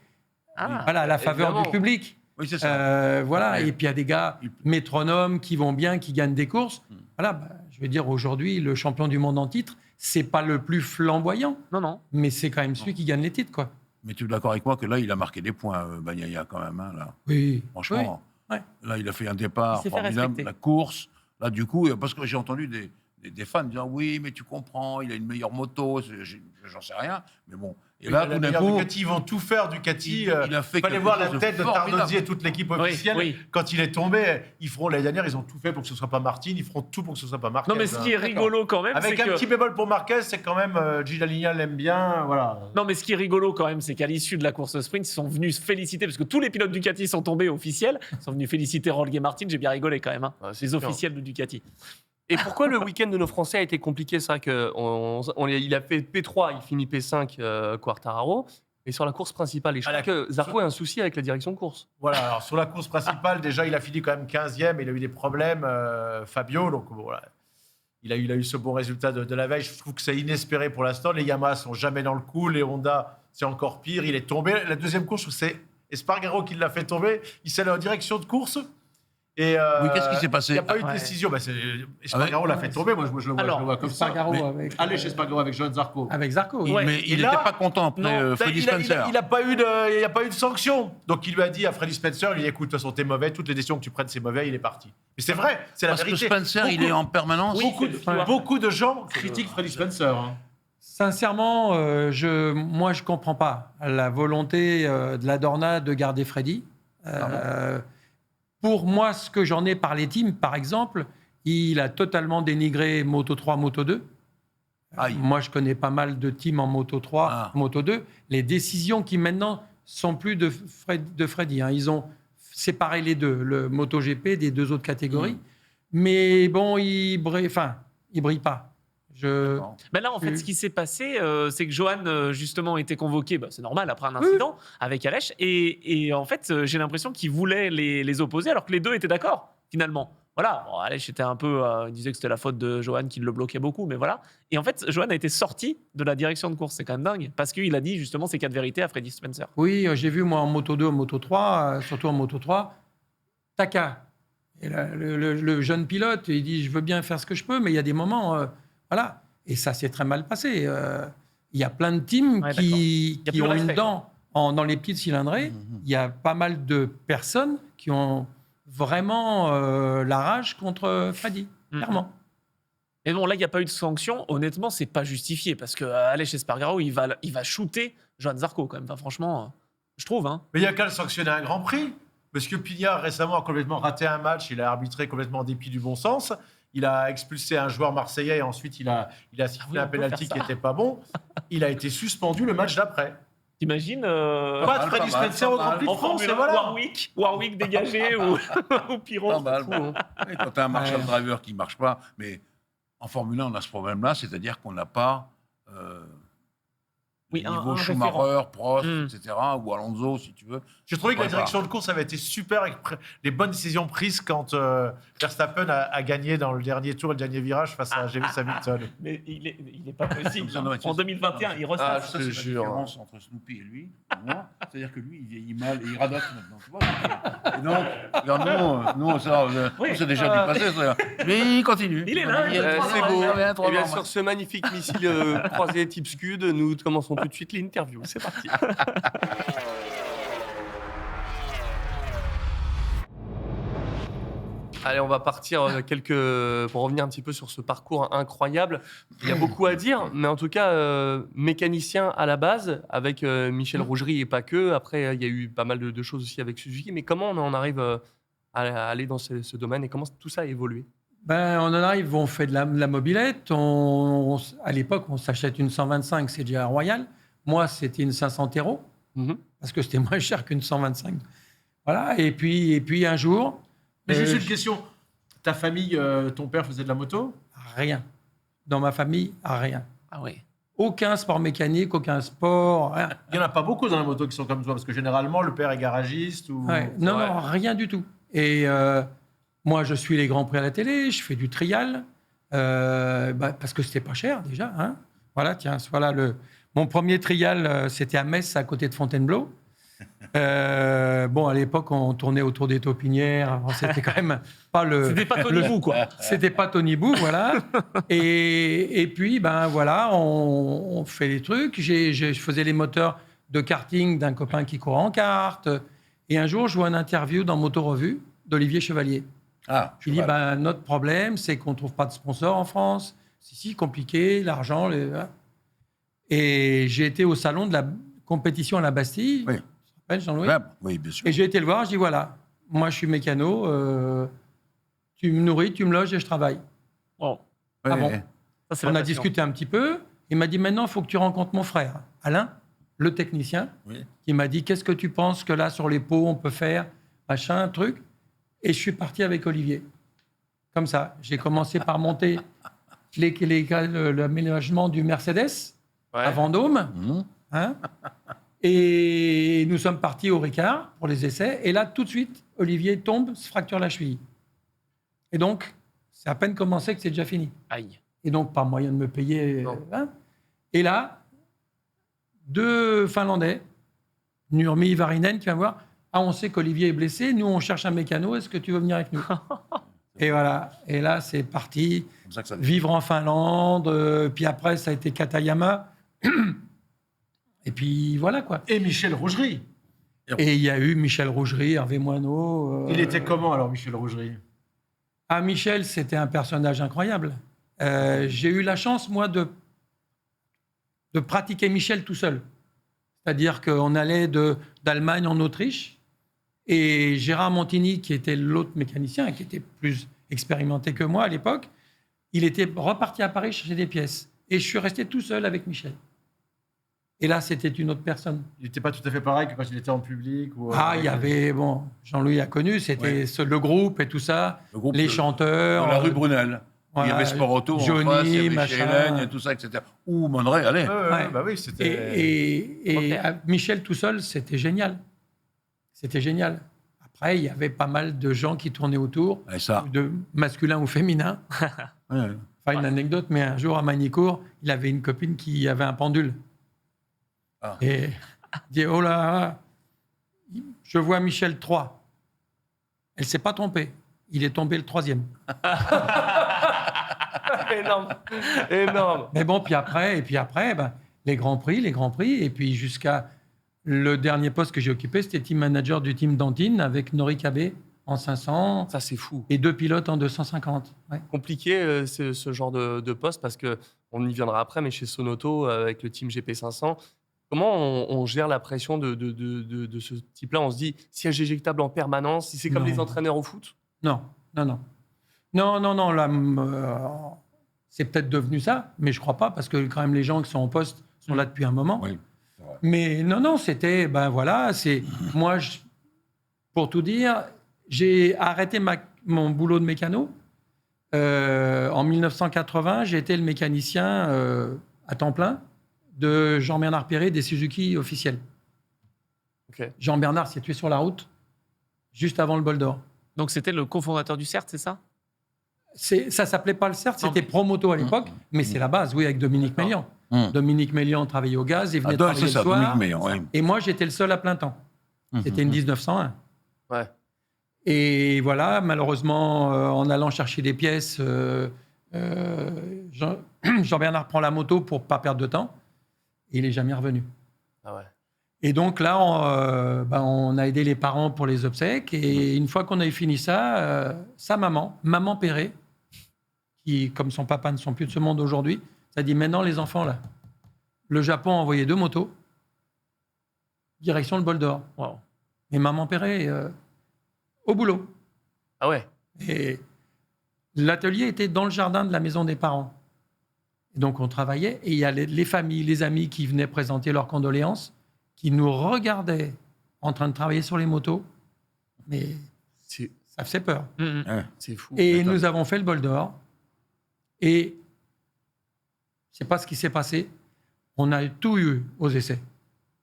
la faveur évidemment. du public. Oui, c'est ça. Voilà. Ouais. Et puis il y a des gars métronomes qui vont bien, qui gagnent des courses. Voilà, je veux dire, aujourd'hui, le champion du monde en titre, c'est pas le plus flamboyant, Non. mais c'est quand même celui qui gagne les titres, quoi. Mais tu es d'accord avec moi que là, il a marqué des points, Bagnaia, quand même. Hein, là. Oui. Franchement, Oui. Ouais. là, il a fait un départ Il s'est fait formidable. respecter. La course, là, du coup, parce que j'ai entendu des fans dire oui, mais tu comprends, il a une meilleure moto, j'en sais rien. Mais bon. Et là, tout d'un coup, Ducati, ils vont tout faire, Ducati. il a fait Il fallait quelque voir la chose de tête de formidable. Tardozzi et toute l'équipe officielle. oui. Quand il est tombé, ils feront l'année dernière, ils ont tout fait pour que ce soit pas Martin, ils feront tout pour que ce soit pas Marquez. Non, mais ce qui est hein. rigolo quand même, c'est Avec un que. petit bémol pour Marquez, c'est quand même Gilles Lignal l'aime bien, voilà. Non, mais ce qui est rigolo quand même, c'est qu'à l'issue de la course sprint, ils sont venus se féliciter, parce que tous les pilotes Ducati sont tombés officiels, ils sont venus féliciter Jorge Martin. J'ai bien rigolé quand même, hein, Ouais, c'est les sûr. officiels de Ducati. Et pourquoi le week-end de nos Français a été compliqué? C'est vrai qu'il a fait P3, il finit P5, Quartararo. Et sur la course principale, et je crois que Zarco a un souci avec la direction de course. Voilà, alors sur la course principale, déjà, il a fini quand même 15e, il a eu des problèmes, Fabio, donc voilà. Il a eu ce bon résultat de la veille. Je trouve que c'est inespéré pour l'instant. Les Yamaha sont jamais dans le coup, les Honda, c'est encore pire. Il est tombé. La deuxième course, c'est Espargaro qui l'a fait tomber. Il s'est allé en direction de course. Et Oui, qu'est-ce qui s'est il passé? n'y a pas eu de Ouais. décision. Espargaro l'a fait tomber. Moi, je le vois comme ça. Espargaro Mais- avec, Chez Espargaro avec Johan Zarco. avec Zarco. Ouais. Mais il Et là- n'était pas content après Non, Freddie Il Spencer. n'y a pas eu de sanction. Donc il lui a dit à Freddie Spencer, il lui dit écoute, de toute façon, t'es mauvais, toutes les décisions que tu prennes, c'est mauvais, il est parti. Mais c'est vrai, c'est la Parce que vérité. Spencer, il est en permanence. Beaucoup de gens critiquent Freddie Spencer. hein. Sincèrement, moi, je comprends pas la volonté de la Dorna de garder Freddy. Pour moi, ce que j'en ai par les teams, par exemple, il a totalement dénigré Moto 3, Moto 2. Aïe. Moi, je connais pas mal de teams en Moto 3, Ah. Moto 2. Les décisions qui maintenant sont plus de Freddy. hein. Ils ont séparé les deux, le MotoGP des deux autres catégories. Mais bon, il brille pas. Mais là, en fait, ce qui s'est passé, c'est que Johan, justement, était convoqué, c'est normal, après un incident avec Aleix. Et en fait, j'ai l'impression qu'il voulait les opposer, alors que les deux étaient d'accord, finalement. Voilà, bon, Aleix était un peu. Il disait que c'était la faute de Johan qui le bloquait beaucoup, mais voilà. Et en fait, Johan a été sorti de la direction de course. C'est quand même dingue, parce qu'il a dit justement ces 4 vérités à Freddie Spencer. Oui, j'ai vu moi en Moto 2, en Moto 3, surtout en Moto 3, Taka. Et le jeune pilote, il dit je veux bien faire ce que je peux, mais il y a des moments, voilà. Et ça s'est très mal passé. Il y a plein de teams Ouais, qui plus de ont respect, une dent dans les petites cylindrées. Il y a pas mal de personnes qui ont vraiment la rage contre Freddy, clairement. Et bon, là, il n'y a pas eu de sanction. Honnêtement, c'est pas justifié, parce que Aleix Espargaro, il va shooter Johan Zarco, quand même. Enfin, franchement, je trouve. Hein. Mais il y a qu'à le sanctionner un Grand Prix. Parce que Pignard, récemment, a complètement raté un match. Il a arbitré complètement en dépit du bon sens. Il a expulsé un joueur marseillais et ensuite il a sifflé un on peut pénalty faire qui ça. n'était pas bon. Il a été suspendu le match d'après. T'imagines Pas de Freddie Spencer au Grand Prix de en France, Formule et 1, voilà. Warwick dégagé ou Piron. Pas mal. Oui, quand tu as un Marshall Ouais. Driver qui ne marche pas, mais en Formule 1, on a ce problème-là, c'est-à-dire qu'on n'a pas Oui, le un niveau référent. Schumacher, Prost, Mm. etc., ou Alonso, si tu veux. J'ai trouvé que la Ouais, direction de course avait été super avec les bonnes décisions prises quand Verstappen a gagné dans le dernier tour et le dernier virage face à Lewis Hamilton. Mais il est pas possible. Ça, non, mais En 2021, il ressort. Ah, Ça, je te c'est la jure. différence entre Snoopy et lui, pour moi. C'est-à-dire que lui, il vieillit mal et il radote maintenant. Tu vois, et donc, regarde, non, ça, Oui. c'est déjà du passé. Ça. Mais il continue. Il est là, il a C'est trois beau. ans, Et bien sur ce magnifique missile croisé type Scud, nous commençons tout de suite l'interview. C'est parti. Allez, on va partir pour revenir un petit peu sur ce parcours incroyable. Il y a beaucoup à dire, mais en tout cas, mécanicien à la base, avec Michel Rougerie et pas que. Après, il y a eu pas mal de choses aussi avec Suzuki. Mais comment on en arrive à aller dans ce domaine et comment tout ça a évolué? Ben, on en arrive, on fait de la mobilette. À l'époque, on s'achète une 125, c'est déjà royal. Moi, c'était une 500 Tero, parce que c'était moins cher qu'une 125. Voilà, et puis un jour... Mais juste euh, une question. Ta famille, ton père faisait de la moto? Rien. Dans ma famille, rien. Ah oui. Aucun sport mécanique, aucun sport, rien. Il n'y en a pas beaucoup dans la moto qui sont comme toi, parce que généralement, le père est garagiste ou... Ouais. Non, Ouais. non, rien du tout. Et moi, je suis les Grands Prix à la télé, je fais du trial, parce que c'était pas cher déjà. Hein. Voilà, tiens, voilà mon premier trial, c'était à Metz, à côté de Fontainebleau. Bon, à l'époque, on tournait autour des taupinières. Alors, c'était quand même pas le. C'était pas Tony Bou, quoi. C'était pas Tony Bou, voilà. Et puis, ben voilà, on fait les trucs. Je faisais les moteurs de karting d'un copain qui courait en kart. Et un jour, je vois une interview dans Moto Revue d'Olivier Chevalier. Ah, Il dit, ben, notre problème, c'est qu'on ne trouve pas de sponsor en France. C'est si compliqué, l'argent. Voilà. Et j'ai été au salon de la compétition à la Bastille. Oui. Tu te rappelles, Jean-Louis? ouais, oui, bien sûr. Et j'ai été le voir, je dis, voilà, moi, je suis mécano. Tu me nourris, tu me loges et je travaille. Bon, Ouais, ah bon ouais. ça, c'est On la a passion. discuté un petit peu. Il m'a dit, maintenant, il faut que tu rencontres mon frère, Alain, le technicien, Oui. qui m'a dit, qu'est-ce que tu penses que là, sur les pots, on peut faire, machin, truc. Et je suis parti avec Olivier. Comme ça. J'ai commencé par monter l'aménagement du Mercedes à Vendôme. Mmh. Hein. Et nous sommes partis au Ricard pour les essais. Et là, tout de suite, Olivier tombe, se fracture la cheville. Et donc, c'est à peine commencé que c'est déjà fini. Aïe. Et donc, pas moyen de me payer. Non. Hein. Et là, 2 Finlandais, Nurmi Varinen, tu vas voir. Ah, on sait qu'Olivier est blessé. Nous, on cherche un mécano. Est-ce que tu veux venir avec nous? Et voilà. Et là, c'est parti. Comme ça que ça Vivre en Finlande. Puis après, ça a été Katayama. Et puis voilà, quoi. Et Michel Rougerie. Et il y a eu Michel Rougerie, Hervé Moineau. Il était comment alors, Michel Rougerie? Ah, Michel, c'était un personnage incroyable. J'ai eu la chance, moi, de pratiquer Michel tout seul. C'est-à-dire qu'on allait d'Allemagne en Autriche, et Gérard Montigny, qui était l'autre mécanicien, qui était plus expérimenté que moi à l'époque, il était reparti à Paris chercher des pièces. Et je suis resté tout seul avec Michel. Et là, c'était une autre personne. Il n'était pas tout à fait pareil que quand il était en public ou, Ah, il y avait, bon, Jean-Louis a connu, c'était le groupe et tout ça, Le groupe, les chanteurs. Dans la rue Brunel. Voilà, Il y avait Sport Auto Johnny, en face, il y avait machin. Chélaine et tout ça, etc. Ou Monneray, allez. Ouais. Bah oui, c'était. Et Michel tout seul, c'était génial. C'était génial. Après, il y avait pas mal de gens qui tournaient autour, Et ça. de masculin ou féminin. Ouais. Enfin, une anecdote, mais un jour à Magnicourt, il avait une copine qui avait un pendule. Ah. Et il dit, oh là, je vois Michel 3. Elle ne s'est pas trompée. Il est tombé le 3e. Énorme. Énorme. Mais bon, puis après, ben, les Grands Prix, et puis jusqu'à le dernier poste que j'ai occupé, c'était team manager du team Dantine avec Nori Cabé en 500 Ça, c'est fou. et 2 pilotes en 250. Ouais. Compliqué ce genre de poste parce qu'on y viendra après, mais chez Sonoto, avec le team GP500, comment on gère la pression de ce type-là? On se dit, siège éjectable en permanence, si c'est comme Non. les entraîneurs au foot? Non. Là, c'est peut-être devenu ça, mais je crois pas, parce que quand même les gens qui sont en poste sont là depuis un moment. Oui, c'est vrai. Mais non, c'était, ben voilà, c'est moi, pour tout dire, j'ai arrêté mon boulot de mécano. En 1980, j'ai été le mécanicien à temps plein de Jean-Bernard Perret des Suzuki officiels. Ok. Jean-Bernard s'est tué sur la route juste avant le bol d'or. Donc c'était le cofondateur du CERT, c'est ça? Ça s'appelait pas le CERT, Non, c'était Promoto à l'époque, mais c'est la base, oui, avec Dominique Mélian. Dominique Mélian travaillait au gaz, il venait travailler c'est le ça, soir. Dominique Meillan, oui. Et moi, j'étais le seul à plein temps. C'était une 1901. Ouais. Et voilà, malheureusement, en allant chercher des pièces, Jean-Bernard prend la moto pour pas perdre de temps. Et il n'est jamais revenu. Ah ouais. Et donc là, on a aidé les parents pour les obsèques. Et une fois qu'on a fini ça, sa maman Perret, qui, comme son papa, ne sont plus de ce monde aujourd'hui, ça dit maintenant, les enfants, là, le Japon a envoyé 2 motos, direction le bol d'or. Wow. Et maman Perret, au boulot. Ah ouais. Et l'atelier était dans le jardin de la maison des parents. Et donc, on travaillait. Et il y a les familles, les amis qui venaient présenter leurs condoléances, qui nous regardaient en train de travailler sur les motos. Mais C'est ça faisait peur. c'est fou. Et nous avons fait le bol d'or. Et je ne sais pas ce qui s'est passé. On a tout eu aux essais.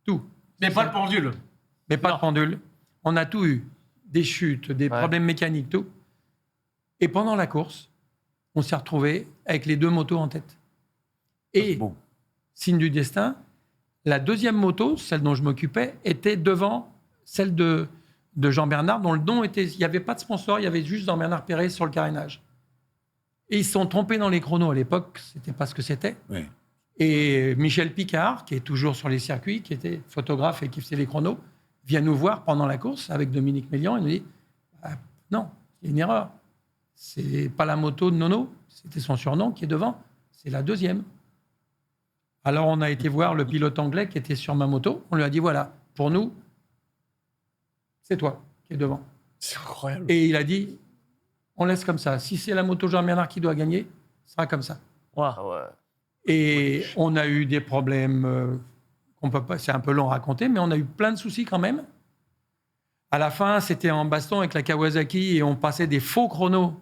Tout. Mais pas le pendule. Mais pas Non. de pendule. On a tout eu. Des chutes, des problèmes mécaniques, tout. Et pendant la course, on s'est retrouvés avec les 2 motos en tête. Et, Bon. signe du destin, la deuxième moto, celle dont je m'occupais, était devant celle de Jean-Bernard, dont le nom était... Il n'y avait pas de sponsor, il y avait juste Jean-Bernard Perret sur le carénage. Et ils se sont trompés dans les chronos à l'époque, c'était pas ce que c'était. Oui. Et Michel Picard, qui est toujours sur les circuits, qui était photographe et qui faisait les chronos, vient nous voir pendant la course avec Dominique Mélian et nous dit non, c'est une erreur. C'est pas la moto de Nono, c'était son surnom qui est devant, c'est la deuxième. Alors on a été voir le pilote anglais qui était sur ma moto, on lui a dit voilà, pour nous, c'est toi qui es devant. C'est incroyable. Et il a dit on laisse comme ça. Si c'est la moto Jean-Bernard qui doit gagner, ce sera comme ça. Wow. Ah ouais. Et on a eu des problèmes qu'on peut pas, c'est un peu long à raconter, mais on a eu plein de soucis quand même. À la fin, c'était en baston avec la Kawasaki et on passait des faux chronos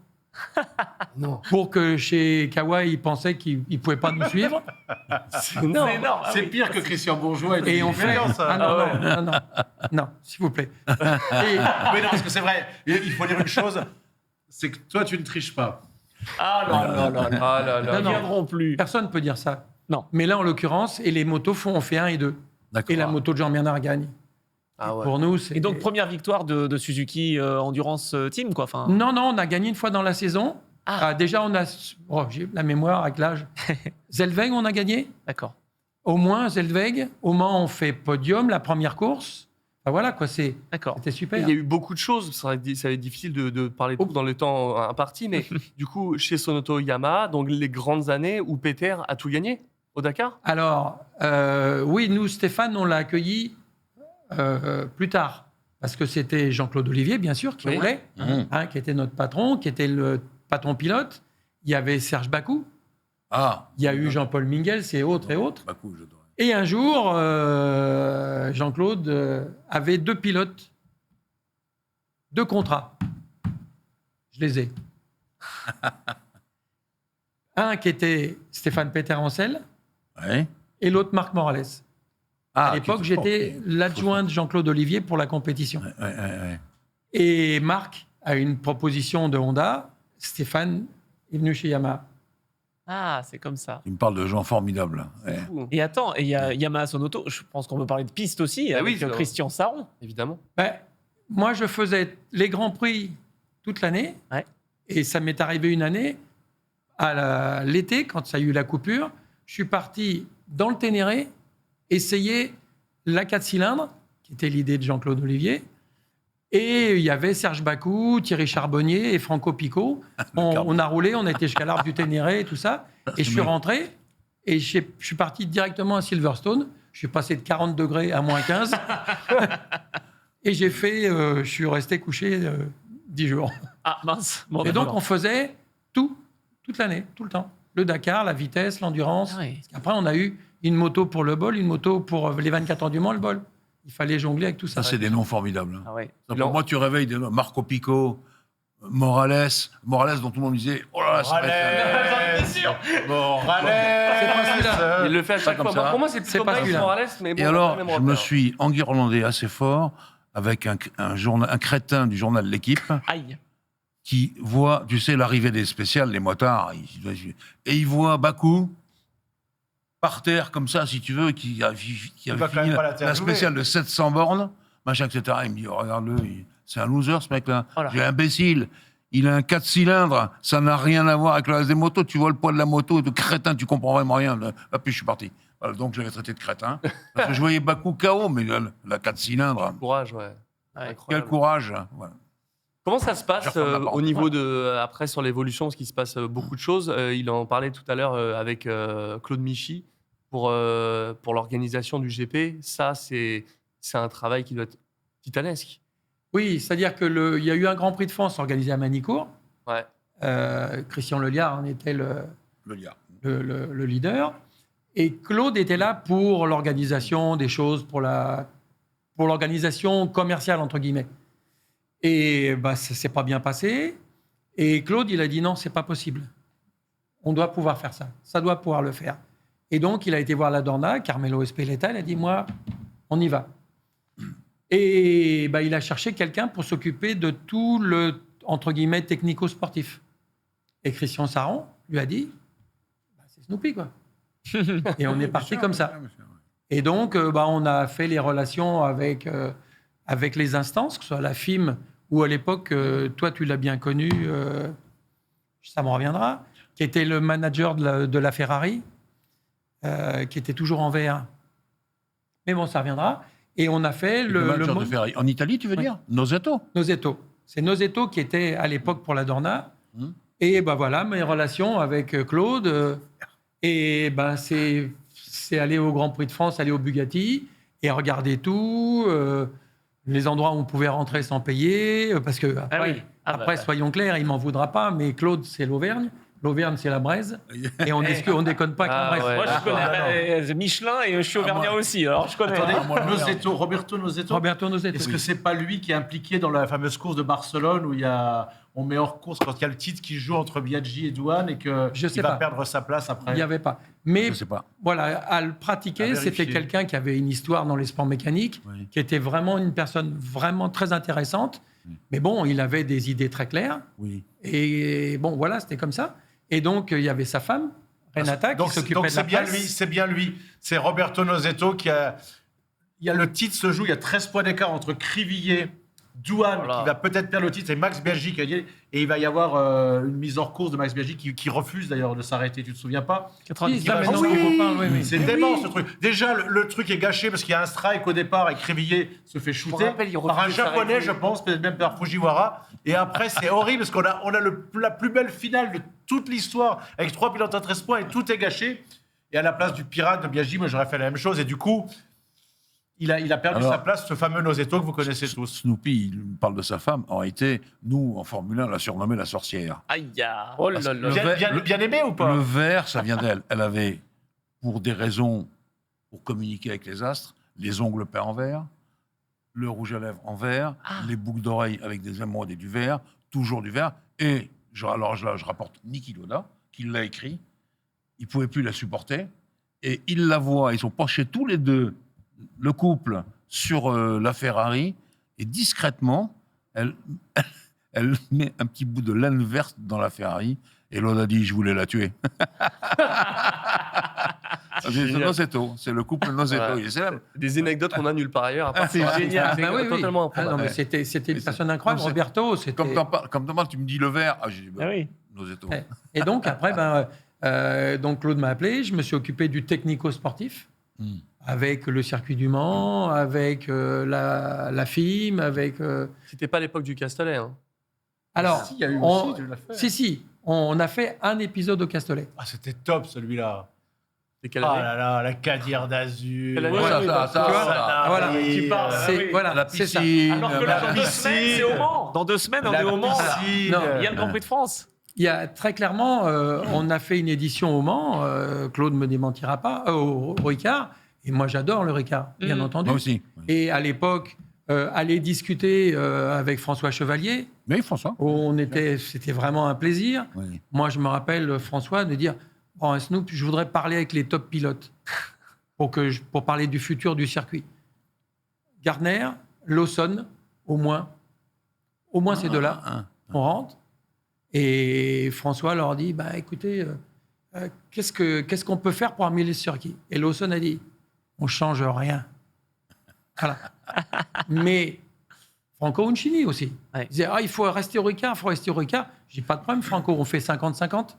Non. pour que chez Kawa, ils pensaient qu'ils ne pouvaient pas nous suivre. C'est énorme. C'est énorme. Ah C'est oui. pire que Christian Bourgeois. Et on fait... Non, ça. Ah non, s'il vous plaît. Et- Mais non, parce que c'est vrai. Il faut dire une chose, c'est que toi, tu ne triches pas. Ah non, non, non, non. Ah là là. Ils ne viendront plus. Personne ne peut dire ça. Non. Mais là, en l'occurrence, et les motos on fait 1 et 2. D'accord. Et la moto de Jean-Bernard gagne. Ah ouais. Pour nous, c'est... Et donc, première victoire de Suzuki Endurance Team, quoi. Enfin, Non, on a gagné une fois dans la saison. Déjà, on a... Oh, j'ai la mémoire avec l'âge. Zellweg, on a gagné. d'accord. Au moins, Zellweg. Au Mans, on fait podium, la première course. Enfin, voilà, quoi, D'accord. c'était super. Il y a eu beaucoup de choses. Ça va être difficile de parler de tout dans le temps imparti, mais du coup, chez Sonoto Yamaha, donc les grandes années où Peter a tout gagné au Dakar. Alors, oui, nous, Stéphane, on l'a accueilli plus tard. Parce que c'était Jean-Claude Olivier, bien sûr, qui Oui. roulait, qui était notre patron, qui était le patron pilote. Il y avait Serge Bakou. Ah. Il y a eu Jean-Paul Mingels et autres et autres. Bakou, j'adorais. Et un jour, Jean-Claude avait 2 pilotes, 2 contrats. Je les ai. Un qui était Stéphane Peter-Ancel Ouais. et l'autre Marc Morales. Ah, À l'époque, qui était fort, j'étais qui- l'adjoint de Jean-Claude Olivier pour la compétition. Ouais. Et Marc a une proposition de Honda. Stéphane est venu chez Yamaha. Ah, c'est comme ça. Il me parle de gens formidables. C'est Ouais. fou, Et attends, et il y a Yamaha Sonoto, je pense qu'on peut parler de piste aussi, Ah avec oui, c'est vrai. Christian Saron. évidemment. Ben, moi, je faisais les Grands Prix toute l'année. Ouais. Et ça m'est arrivé une année, à l'été, quand ça a eu la coupure, je suis parti dans le Ténéré essayer la 4 cylindres, qui était l'idée de Jean-Claude Olivier. Et il y avait Serge Bakou, Thierry Charbonnier et Franco Pico. On a roulé, on a été jusqu'à l'arbre du Ténéré et tout ça. Et je suis rentré et je suis parti directement à Silverstone. Je suis passé de 40 degrés à moins 15. Et j'ai fait, je suis resté couché 10 jours. Ah, mince. Bon, Et donc, d'accord. on faisait toute l'année, tout le temps. Le Dakar, la vitesse, l'endurance. Ah oui. Après, on a eu une moto pour le bol, une moto pour les 24 heures du Mans, le bol. Il fallait jongler avec tout ça. Ça, c'est des noms formidables. hein. Ah ouais. Ça, pour moi, tu réveilles des noms. Marco Pico, Morales, dont tout le monde disait oh là là, ça va être- Morales. C'est pas celui-là. Il le fait à chaque comme fois. ça. Pour moi, c'est C'est plutôt pas Mike celui-là. Morales, mais bon, Et on a alors, pas le je même me repère. suis enguirlandé assez fort avec un crétin du journal L'Équipe Aïe. qui voit, tu sais, l'arrivée des spéciales, les motards, et il voit Bakou par terre, comme ça, si tu veux, qui avait va quand fini même pas la l'interviewer. spéciale de 700 bornes, machin, etc. Il me dit, oh, regarde-le, c'est un loser, ce mec-là. Oh là. J'ai imbécile. Il a un 4 cylindres, ça n'a rien à voir avec le reste des motos. Tu vois le poids de la moto, de crétin, tu comprends vraiment rien. Et puis je suis parti. Voilà, donc je l'avais traité de crétin. Parce que je voyais Bakou KO, mais la 4 cylindres, Courage, ouais. Ouais. quel Incroyable. courage. Voilà. Comment ça se passe Je referme la au porte. niveau de après sur l'évolution, parce qu'il se passe beaucoup de choses. Il en parlait tout à l'heure avec Claude Michy pour l'organisation du GP. Ça, c'est un travail qui doit être titanesque. Oui, c'est-à-dire qu'il y a eu un Grand Prix de France organisé à Manicourt. Ouais. Christian Leliard en était Le lien. le leader. Et Claude était là pour l'organisation des choses, pour l'organisation commerciale, entre guillemets. Et bah, ça ne s'est pas bien passé. Et Claude, il a dit non, c'est pas possible. On doit pouvoir faire ça. Ça doit pouvoir le faire. Et donc, il a été voir la Dorna, Carmelo Espeleta, il a dit, moi, on y va. Et bah, il a cherché quelqu'un pour s'occuper de tout le, entre guillemets, technico-sportif. Et Christian Saron lui a dit, bah, c'est Snoopy, quoi. Et on est parti comme ça. Et donc, bah, on a fait les relations avec les instances, que ce soit la FIM ou à l'époque, toi, tu l'as bien connu, ça me reviendra, qui était le manager de la Ferrari, qui était toujours en vert. Mais bon, ça reviendra. Et on a fait Le manager de Ferrari. En Italie, tu veux Oui. dire Nosetto. Nosetto. C'est Nosetto qui était à l'époque pour la Dorna. Et ben voilà, mes relations avec Claude. Et ben c'est aller au Grand Prix de France, aller au Bugatti et regarder tout, les endroits où on pouvait rentrer sans payer. Parce que après, oui. Ah bah. soyons clairs, il m'en voudra pas, mais Claude, c'est l'Auvergne. L'Auvergne, c'est la Braise. Et on déconne pas Ah, avec la Braise. ouais. Moi, je Ah, connais Michelin et je suis auvergnat aussi, alors je connais. Attendez, moi, Nosetto, Roberto Nosetto. Roberto Nosetto. Est-ce que c'est pas lui qui est impliqué dans la fameuse course de Barcelone où on met hors course quand il y a le titre qui joue entre Biaggi et Douane et que Je sais il va pas. perdre sa place après? Il n'y avait pas. Mais Je sais pas. voilà, à le pratiquer, À vérifier. c'était quelqu'un qui avait une histoire dans les sports mécaniques, Oui. qui était vraiment une personne vraiment très intéressante. Mais bon, il avait des idées très claires. Oui. Et bon, voilà, c'était comme ça. Et donc, il y avait sa femme, Renata, qui Donc s'occupait de c'est la bien presse. lui, c'est bien lui. C'est Roberto Nosetto il y a le titre se joue, il y a 13 points d'écart entre Crivillier, Douane, Voilà. qui va peut-être perdre le titre, et Max Biaggi qui a gagné. Et il va y avoir une mise hors course de Max Biaggi qui refuse d'ailleurs de s'arrêter, tu te souviens pas? 90 Ça, va- mais non, oui. il faut pas, oui, oui. C'est dément ce truc. Déjà, le truc est gâché parce qu'il y a un strike au départ et Crivillier se fait shooter rappelle, il refuse par un de japonais, s'arrêter. je pense, peut-être même par Fujiwara. Et après, c'est horrible parce qu'on a la plus belle finale de toute l'histoire avec 3 pilotes à 13 points et tout est gâché. Et à la place du pirate de Biaggi, moi j'aurais fait la même chose. Et du coup, il a perdu Alors- sa place, ce fameux Nosetto que vous connaissez tous. Snoopy, il parle de sa femme. En réalité, nous, en Formule 1, on l'a surnommée la sorcière. Aïe, ya. Oh là là. Le Bien, vert- bien aimé ou pas? Le vert, ça vient d'elle. Elle avait, pour des raisons, pour communiquer avec les astres, les ongles peints en vert, le rouge à lèvres en vert, les boucles d'oreilles avec des émeraudes et du vert, toujours du vert. Et, je rapporte Niki Lauda, qui l'a écrit. Il ne pouvait plus la supporter. Et il la voit, ils sont penchés tous les deux, le couple, sur la Ferrari. Et discrètement, elle met un petit bout de laine verte dans la Ferrari. Et Lauda dit, je voulais la tuer. C'est génial. Nosetto, c'est le couple Nosetto. Voilà. Il est célèbre. Des anecdotes qu'on a nulle part ailleurs. à part c'est ça. génial. C'est Ah, oui, oui. totalement Ah, improbable. non, mais Ouais. c'était une Mais personne c'est- incroyable. comme c'est- Roberto, c'était... Comme demain, tu me dis le vert. Ah, j'ai dit, bah, Ah oui. Nosetto. Ouais. Et donc, après, donc Claude m'a appelé. Je me suis occupé du technico-sportif, Hmm. avec le circuit du Mans, avec la FIM, avec... C'était pas l'époque du Castellet. Hein. Alors, Si, il y a eu on- aussi, tu l'as fait. si, on a fait un épisode au Castellet. Ah, c'était top celui-là. C'est quelle Ah année là là, la Cadir d'Azur. Quelle année Ouais, ça, Tu vois, ça, voilà. Tu parles, Ah ah C'est- oui. voilà, la c'est ça. piscine. Alors que là, dans 2 semaines, c'est au Mans. Dans 2 semaines, on est au Mans. piscine. Non, Il y a le Grand Prix de France. Il y a très clairement, on a fait une édition au Mans. Claude me démentira pas au Ricard. Et moi, j'adore le Ricard, bien Mhm. entendu. Moi aussi. Oui. Et à l'époque, aller discuter avec François Chevalier, Mais François. c'était vraiment un plaisir. Oui. Moi, je me rappelle François de dire bon, Snoop, je voudrais parler avec les top pilotes pour parler du futur du circuit. Gardner, Lawson, au moins ces deux-là. Ah, On rentre et François leur dit bah, écoutez, qu'est-ce qu'on peut faire pour améliorer ce circuit? Et Lawson a dit on change rien. Voilà. Mais Franco Uncini aussi. Ouais. Il disait il faut rester au Ricard, il faut rester au Ricard. Je dis pas de problème, Franco, on fait 50-50.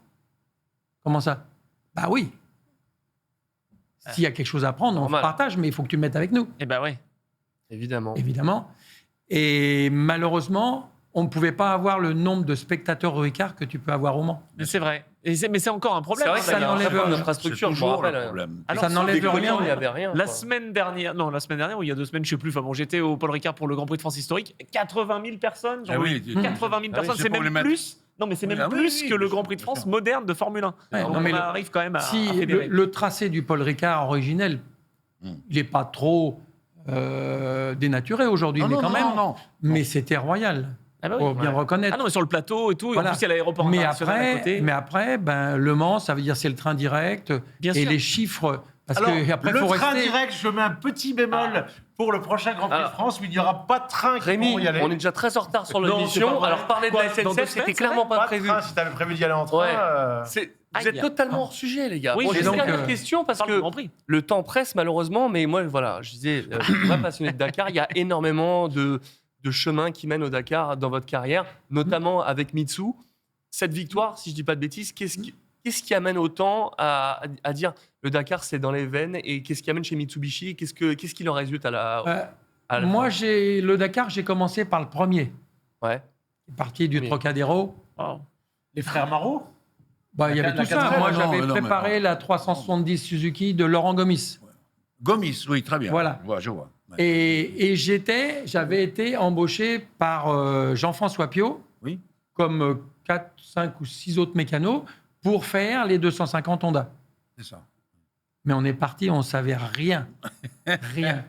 Comment ça? Bah oui. S'il y a quelque chose à prendre, on Normal. partage, mais il faut que tu me mettes avec nous, Eh ben ouais. Évidemment. évidemment. Et malheureusement, on ne pouvait pas avoir le nombre de spectateurs au Ricard que tu peux avoir au Mans. Mais c'est vrai. Mais c'est encore un problème. C'est vrai hein, que ça ça n'enlève n'enlève rien. l'infrastructure, C'est je me toujours rappelle. le problème. Alors, Ça n'enlève Des rien. il n'y avait rien. La quoi. semaine dernière, ou il y a 2 semaines, je sais plus. Enfin bon, j'étais au Paul Ricard pour le Grand Prix de France historique. 80 000 personnes. Ah oui, 80 000 personnes, c'est c'est pour même les mettre. plus. Non, mais c'est même Ah oui, plus oui, que le bien Grand sûr, Prix de bien France sûr. moderne de Formule 1. Ouais, Donc, non, mais on le- arrive quand même à Si fédérer. le tracé du Paul Ricard originel, il n'est pas trop dénaturé aujourd'hui, mais quand même. non. Mais c'était royal. Ah bah oui. Faut bien Ouais. reconnaître. Ah non, mais sur le plateau et tout. Et Voilà. en plus, il y a l'aéroport mais international à côté. après, Le Mans, ça veut dire c'est le train direct Bien et sûr. les chiffres. Parce Alors, que après, le faut train rester. direct, je mets un petit bémol pour le prochain Grand Prix Ah. de France où il n'y aura pas de train qui Rémi, vont y aller. on est déjà très en retard sur Non, c'est l'émission. pas vrai. Alors, parler de Quoi, la dans 2 SNCF, semaines, c'était c'est clairement vrai pas Pas de prévu. train si t'avais prévu d'y aller en train. Ouais. Vous êtes Aïe. totalement hors sujet, les gars. Oui, Bon, mais j'ai donc, une dernière question parce Parle du que Grand Prix. le temps presse malheureusement, mais moi, voilà, je disais, vrai passionné de Dakar, il y a énormément de chemins qui mènent au Dakar dans votre carrière, notamment avec Mitsu. Cette victoire, si je dis pas de bêtises, qu'est-ce qui amène autant à dire le Dakar, c'est dans les veines, et qu'est-ce qui amène chez Mitsubishi, qu'est-ce qui leur résulte à la Moi, le Dakar, j'ai commencé par le premier. Ouais. Parti du Oui. Trocadéro. Wow. Les frères Marot Il y avait La tout ça. quatrième, Moi, non, j'avais non, mais préparé non. la 370 Suzuki de Laurent Gomis. Gomis, oui, très bien. Voilà. Je vois. Ouais. Et j'avais été embauché par Jean-François Piot, Oui. comme 4, 5 ou 6 autres mécanos, pour faire les 250 Honda. C'est ça. Mais on est parti, on ne savait rien. Rien.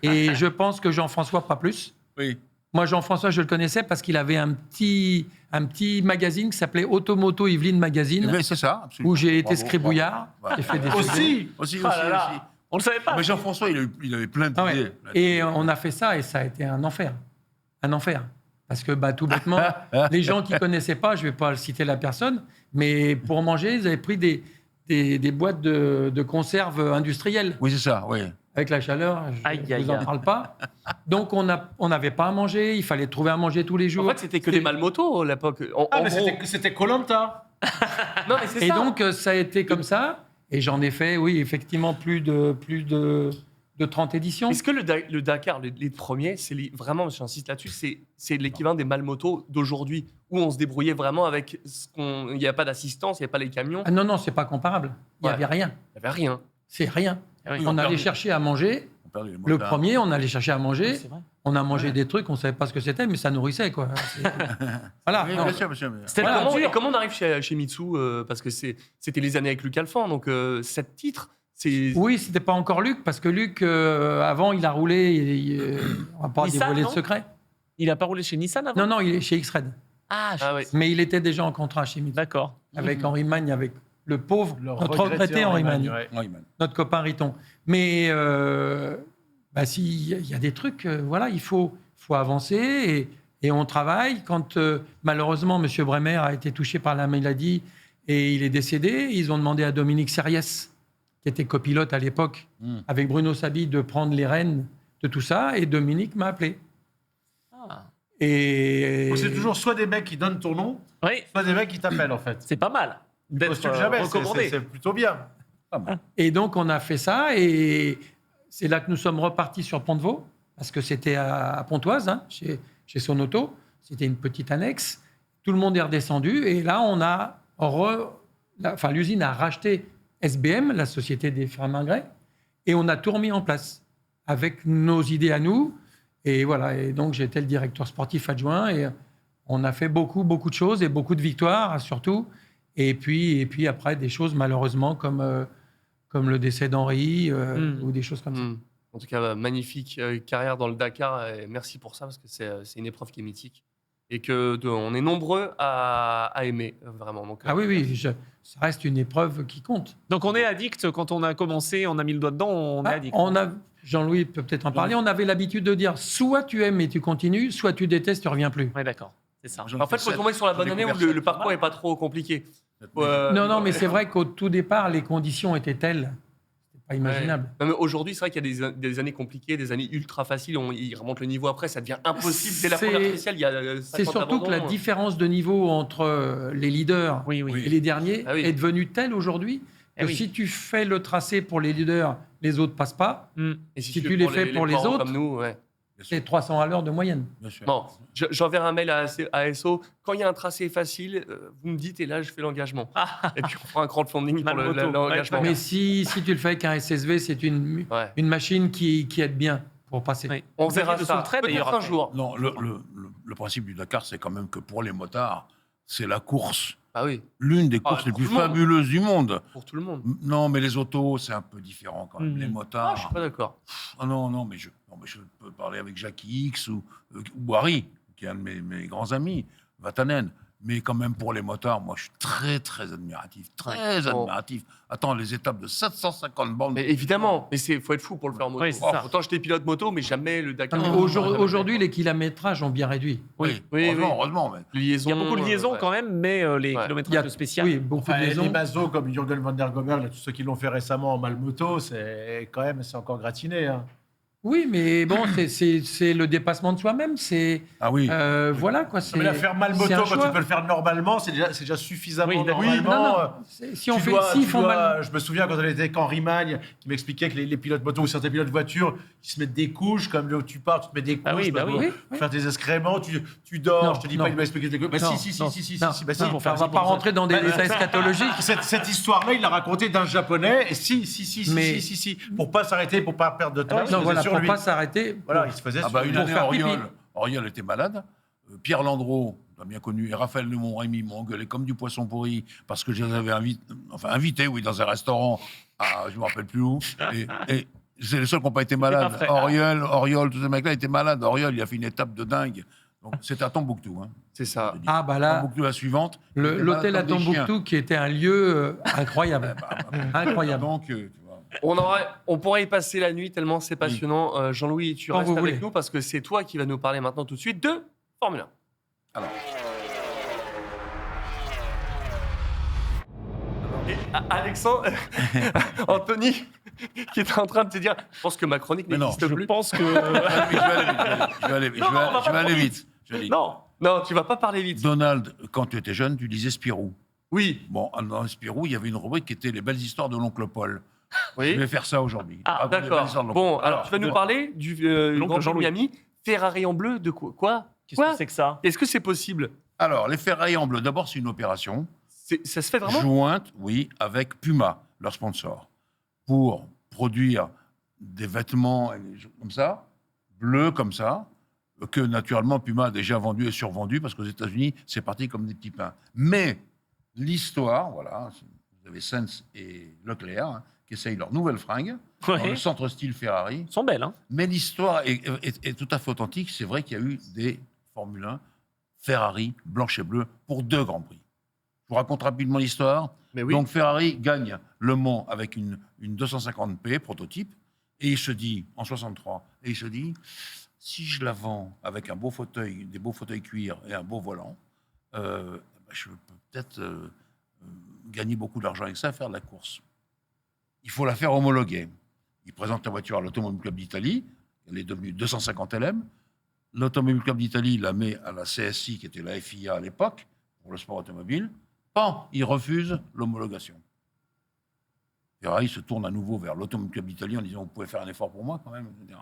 Et je pense que Jean-François, pas plus. Oui. Moi, Jean-François, je le connaissais parce qu'il avait un petit magazine qui s'appelait Automoto Yveline Magazine, Mais c'est ça, absolument. où j'ai été Bravo, scribouillard. bravo. J'ai fait des Aussi Aussi. Ah là là. On ne savait pas. Mais Jean-François, il avait plein Ah ouais. d'idées. Et on a fait ça et ça a été un enfer. Un enfer. Parce que tout bêtement, les gens qui ne connaissaient pas, je ne vais pas citer la personne, mais pour manger, ils avaient pris des boîtes de conserve industrielles. Oui, c'est ça, oui. avec la chaleur, Aïe, je aïe, vous en aïe. parle pas. Donc on n'avait pas à manger, il fallait trouver à manger tous les jours. En fait, c'était que des malmotos à l'époque. En mais gros. c'était Koh-Lanta. Non, mais c'est Et ça. donc ça a été comme ça, et j'en ai fait, oui, effectivement, plus de 30 éditions. Est-ce que le Dakar, les premiers, vraiment, j'insiste là-dessus, c'est l'équivalent des malmotos d'aujourd'hui, où on se débrouillait vraiment avec il n'y a pas d'assistance, il n'y a pas les camions, Ah non, c'est pas comparable. Il n'y Ouais. avait rien. il n'y avait rien. C'est rien. Ah oui. On allait chercher à manger. On perd les Le motards. premier, on allait chercher à manger. C'est vrai. On a mangé des trucs, on savait pas ce que c'était, mais ça nourrissait, quoi. Voilà. Oui, non. bien sûr, bien sûr. C'était Voilà, le dur. comment on arrive chez Mitsu parce que c'était les années avec Luc Alphand, donc 7 titres, c'est... Oui, c'était pas encore Luc, parce que Luc, avant, il a roulé. On va pas Nissan, dévoiler de non secret. Il a pas roulé chez Nissan avant? Non, non, il est chez X-Red. Ah, Ah oui. Mais il était déjà en contrat chez Mitsubishi. d'accord. Avec Henri Magne, avec le pauvre, Le notre regretté Henri Magne, ouais. Oui, man. notre copain Riton. Mais il y a des trucs, voilà, il faut avancer et on travaille. Quand malheureusement M. Bremer a été touché par la maladie et il est décédé, ils ont demandé à Dominique Serriès, qui était copilote à l'époque, avec Bruno Sabi, de prendre les rênes de tout ça. Et Dominique m'a appelé. Ah. Et Donc, c'est toujours soit des mecs qui donnent ton nom, Oui, soit des mecs qui t'appellent, en fait. c'est pas mal d'être Postule jamais, recommandé. c'est plutôt bien. Et donc, on a fait ça, et c'est là que nous sommes repartis sur Pont-de-Vaux, parce que c'était à Pontoise, hein, chez Sonoto. C'était une petite annexe. Tout le monde est redescendu, et là, on a l'usine a racheté SBM, la Société des Fermes Ingrès, et on a tout remis en place avec nos idées à nous. Et voilà, et donc j'étais le directeur sportif adjoint, et on a fait beaucoup de choses, et beaucoup de victoires, surtout. Et puis après, des choses, malheureusement, comme le décès d'Henri, ou des choses comme ça. En tout cas, magnifique carrière dans le Dakar, et merci pour ça, parce que c'est une épreuve qui est mythique. Et on est nombreux à aimer, vraiment. Donc, Ah oui, ça reste une épreuve qui compte. Donc on est addict quand on a commencé, on a mis le doigt dedans, on est addict. Jean-Louis peut peut-être en parler, on avait l'habitude de dire soit tu aimes et tu continues, soit tu détestes, tu reviens plus. Oui, d'accord, c'est ça. en fait, il faut tomber sur la bonne année où le parcours n'est pas trop compliqué. Non, mais c'est vrai qu'au tout départ, les conditions étaient telles. C'était pas imaginable. Ouais. Non, mais aujourd'hui, c'est vrai qu'il y a des années compliquées, des années ultra faciles. Ils remontent le niveau après, ça devient impossible. Dès la première spéciale, il y a 50 C'est surtout que la abandons. différence de niveau entre les leaders Oui, oui. et les derniers Ah oui. est devenue telle aujourd'hui que oui. si tu fais le tracé pour les leaders, les autres passent pas. Mm. Et si tu les fais pour les parents autres, comme nous, ouais. C'est 300 à l'heure de moyenne. Bien sûr. Bon, j'enverrai un mail à SO. Quand il y a un tracé facile, vous me dites et là, je fais l'engagement. Et puis, on fera un crowdfunding pour Malmoto. l'engagement. Ouais, Mais si tu le fais avec un SSV, c'est une machine qui aide bien pour passer. Oui. On Vous aviez verra le ça. sous-trait, d'ailleurs, Peut-être un après. jour. Non, le principe du Dakar, c'est quand même que pour les motards, c'est la course, Ah oui, l'une des Ah, courses les pour plus tout le monde. fabuleuses du monde. pour tout le monde. Non, mais les autos, c'est un peu différent quand même. Mhm. Les Ah, je motards. suis pas d'accord. Non, mais je peux parler avec Jackie X ou Harry, qui est un de mes grands amis, Vatanen. Mais quand même, pour les motards, moi, je suis très, très admiratif. Très Bon. admiratif. Attends, les étapes de 750 bornes. Mais évidemment, mais faut être fou pour le faire en moto. Oui, c'est ça. Pourtant, j'étais pilote moto, mais jamais le Dakar. Non, mais aujourd'hui, les kilométrages ont bien réduit. Oui, oui. heureusement. Mais... Liaison, Il y a beaucoup de liaisons quand même, mais les Ouais. kilométrages de spécial. Oui, beaucoup Enfin, de les liaisons. Mazos comme Jürgen van der Gomer, là, tous ceux qui l'ont fait récemment en Malmoto, c'est encore gratiné. Hein. Oui, mais bon, c'est le dépassement de soi-même. C'est Ah oui. voilà quoi. Mais la faire Malmoto, c'est un quand choix. tu peux le faire normalement, c'est déjà suffisamment Oui, normalement. non. Si on fait, s'ils font mal. Je me souviens quand on était avec Henri Magne, qui m'expliquait que les pilotes moto ou certains pilotes voiture, ils se mettent des couches, comme là où tu pars, tu te mets des couches Ah oui, bah pour oui. faire tes excréments, tu dors, Non, je te dis non. pas, il m'a expliqué des couches. Bah Non, si, non, bah si. non, pour faire on va ci, pas pour ça. rentrer dans des détails scatologiques. Cette histoire-là, il l'a racontée d'un japonais, et Mais- si, pour pas s'arrêter, pour pas perdre de temps, il se Non, faisait voilà, sur pour lui. pas s'arrêter. Voilà, il se faisait Ah sur bah, lui. une pour année, faire pipi. Auriol était malade. Pierre Landreau, on l'a bien connu, et Raphaël de Montrémy m'ont engueulé comme du poisson pourri parce que je les avais invités, oui, dans un restaurant, je me rappelle plus où. Et c'est les seuls qui n'ont pas été malades. pas vrai. Auriol, tous ces mecs-là étaient malades. Auriol, il a fait une étape de dingue. Donc c'était à Tombouctou. Hein. C'est ça. Ah bah là, Tombouctou la suivante. Il était l'hôtel à malade comme des chiens. Tombouctou qui était un lieu incroyable. Incroyable. Incroyable. Donc, tu vois. On pourrait y passer la nuit tellement c'est passionnant. Jean-Louis, tu Quand restes vous avec voulez. nous parce que c'est toi qui vas nous parler maintenant tout de suite de Formule 1. Alors. Et Alexandre, Anthony, qui était en train de te dire je pense que ma chronique Mais non, n'existe Je plus. pense que. Je vais aller vite. Je vais aller vite. Non, tu vas pas parler vite. Donald, quand tu étais jeune, tu lisais Spirou. Oui, Bon, dans Spirou, il y avait une rubrique qui était les belles histoires de l'oncle Paul. oui. Je vais faire ça aujourd'hui. Ah, Raconter les belles histoires D'accord. de l'oncle Bon, Paul. alors tu vas nous parler du l'oncle Grand Prix de Jean-Louis. Miami. Ferrari en bleu, de quoi Qu'est-ce que c'est que ça? Est-ce que c'est possible? Alors, les ferrailles en bleu, d'abord, c'est une opération Ça se fait vraiment? jointe, oui, avec Puma, leur sponsor, pour produire des vêtements comme ça, bleus comme ça, que naturellement Puma a déjà vendu et survendu, parce qu'aux États-Unis, c'est parti comme des petits pains. Mais l'histoire, voilà, vous avez Sainz et Leclerc, qui essayent leur nouvelle fringue, dans Ouais. le centre style Ferrari. Elles sont belles, hein. Mais l'histoire est tout à fait authentique. C'est vrai qu'il y a eu des Formule 1 Ferrari blanche et bleue pour 2 Grands Prix. Je vous raconte rapidement l'histoire. Mais oui. Donc Ferrari gagne Le Mans avec une 250p prototype et il se dit, en 63, et il se dit, si je la vends avec un beau fauteuil, des beaux fauteuils cuir et un beau volant, je peux peut-être gagner beaucoup d'argent avec ça et faire de la course. Il faut la faire homologuer. Il présente la voiture à l'Automobile Club d'Italie. Elle est devenue 250 LM. L'Automobile Club d'Italie la met à la CSI, qui était la FIA à l'époque, pour le sport automobile. Pan, il refuse l'homologation. Ferrari se tourne à nouveau vers l'Automobile Club d'Italie en disant « Vous pouvez faire un effort pour moi quand même ?» etc.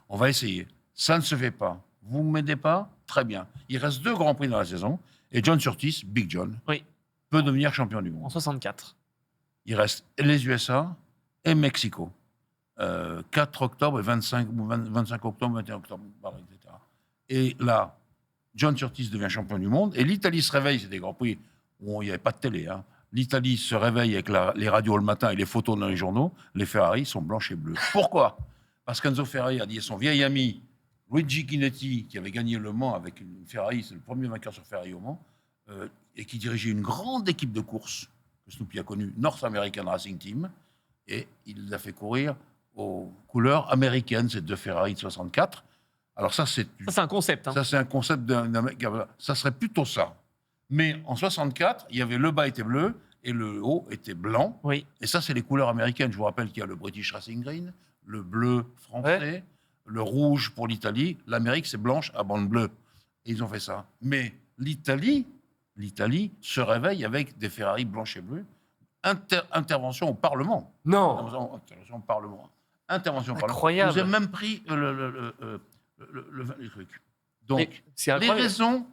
On va essayer. Ça ne se fait pas. Vous ne m'aidez pas? Très bien. Il reste 2 Grands Prix dans la saison. Et John Surtees, Big John, Oui. peut devenir champion du En monde. 64. Il reste les USA et Mexico. 4 octobre et 25 octobre, 21 octobre, etc. Et là, John Surtees devient champion du monde. Et l'Italie se réveille, c'est des Grands Prix où il n'y avait pas de télé. L'Italie se réveille avec les radios le matin et les photos dans les journaux. Les Ferrari sont blanches et bleues. Pourquoi? Parce qu'Enzo Ferrari a dit à son vieil ami Luigi Chinetti, qui avait gagné Le Mans avec une Ferrari, c'est le premier vainqueur sur Ferrari au Mans, et qui dirigeait une grande équipe de course que Snoopy a connue, North American Racing Team, et il l'a fait courir aux couleurs américaines, ces 2 Ferrari de 64. Alors ça, c'est Ça, c'est un concept. Hein. ça, c'est un concept d'un mec. Ça serait plutôt ça. Mais en 64, il y avait le bas était bleu et le haut était blanc. Oui. Et ça, c'est les couleurs américaines. Je vous rappelle qu'il y a le British Racing Green, le bleu français, le rouge pour l'Italie. L'Amérique, c'est blanche à bande bleue. Et ils ont fait ça. Mais l'Italie se réveille avec des Ferrari blanches et bleues. Intervention au Parlement. Non. Intervention au Parlement. Intervention au Parlement. Incroyable. Vous avez même pris le truc. Donc, Mais c'est les incroyable. raisons,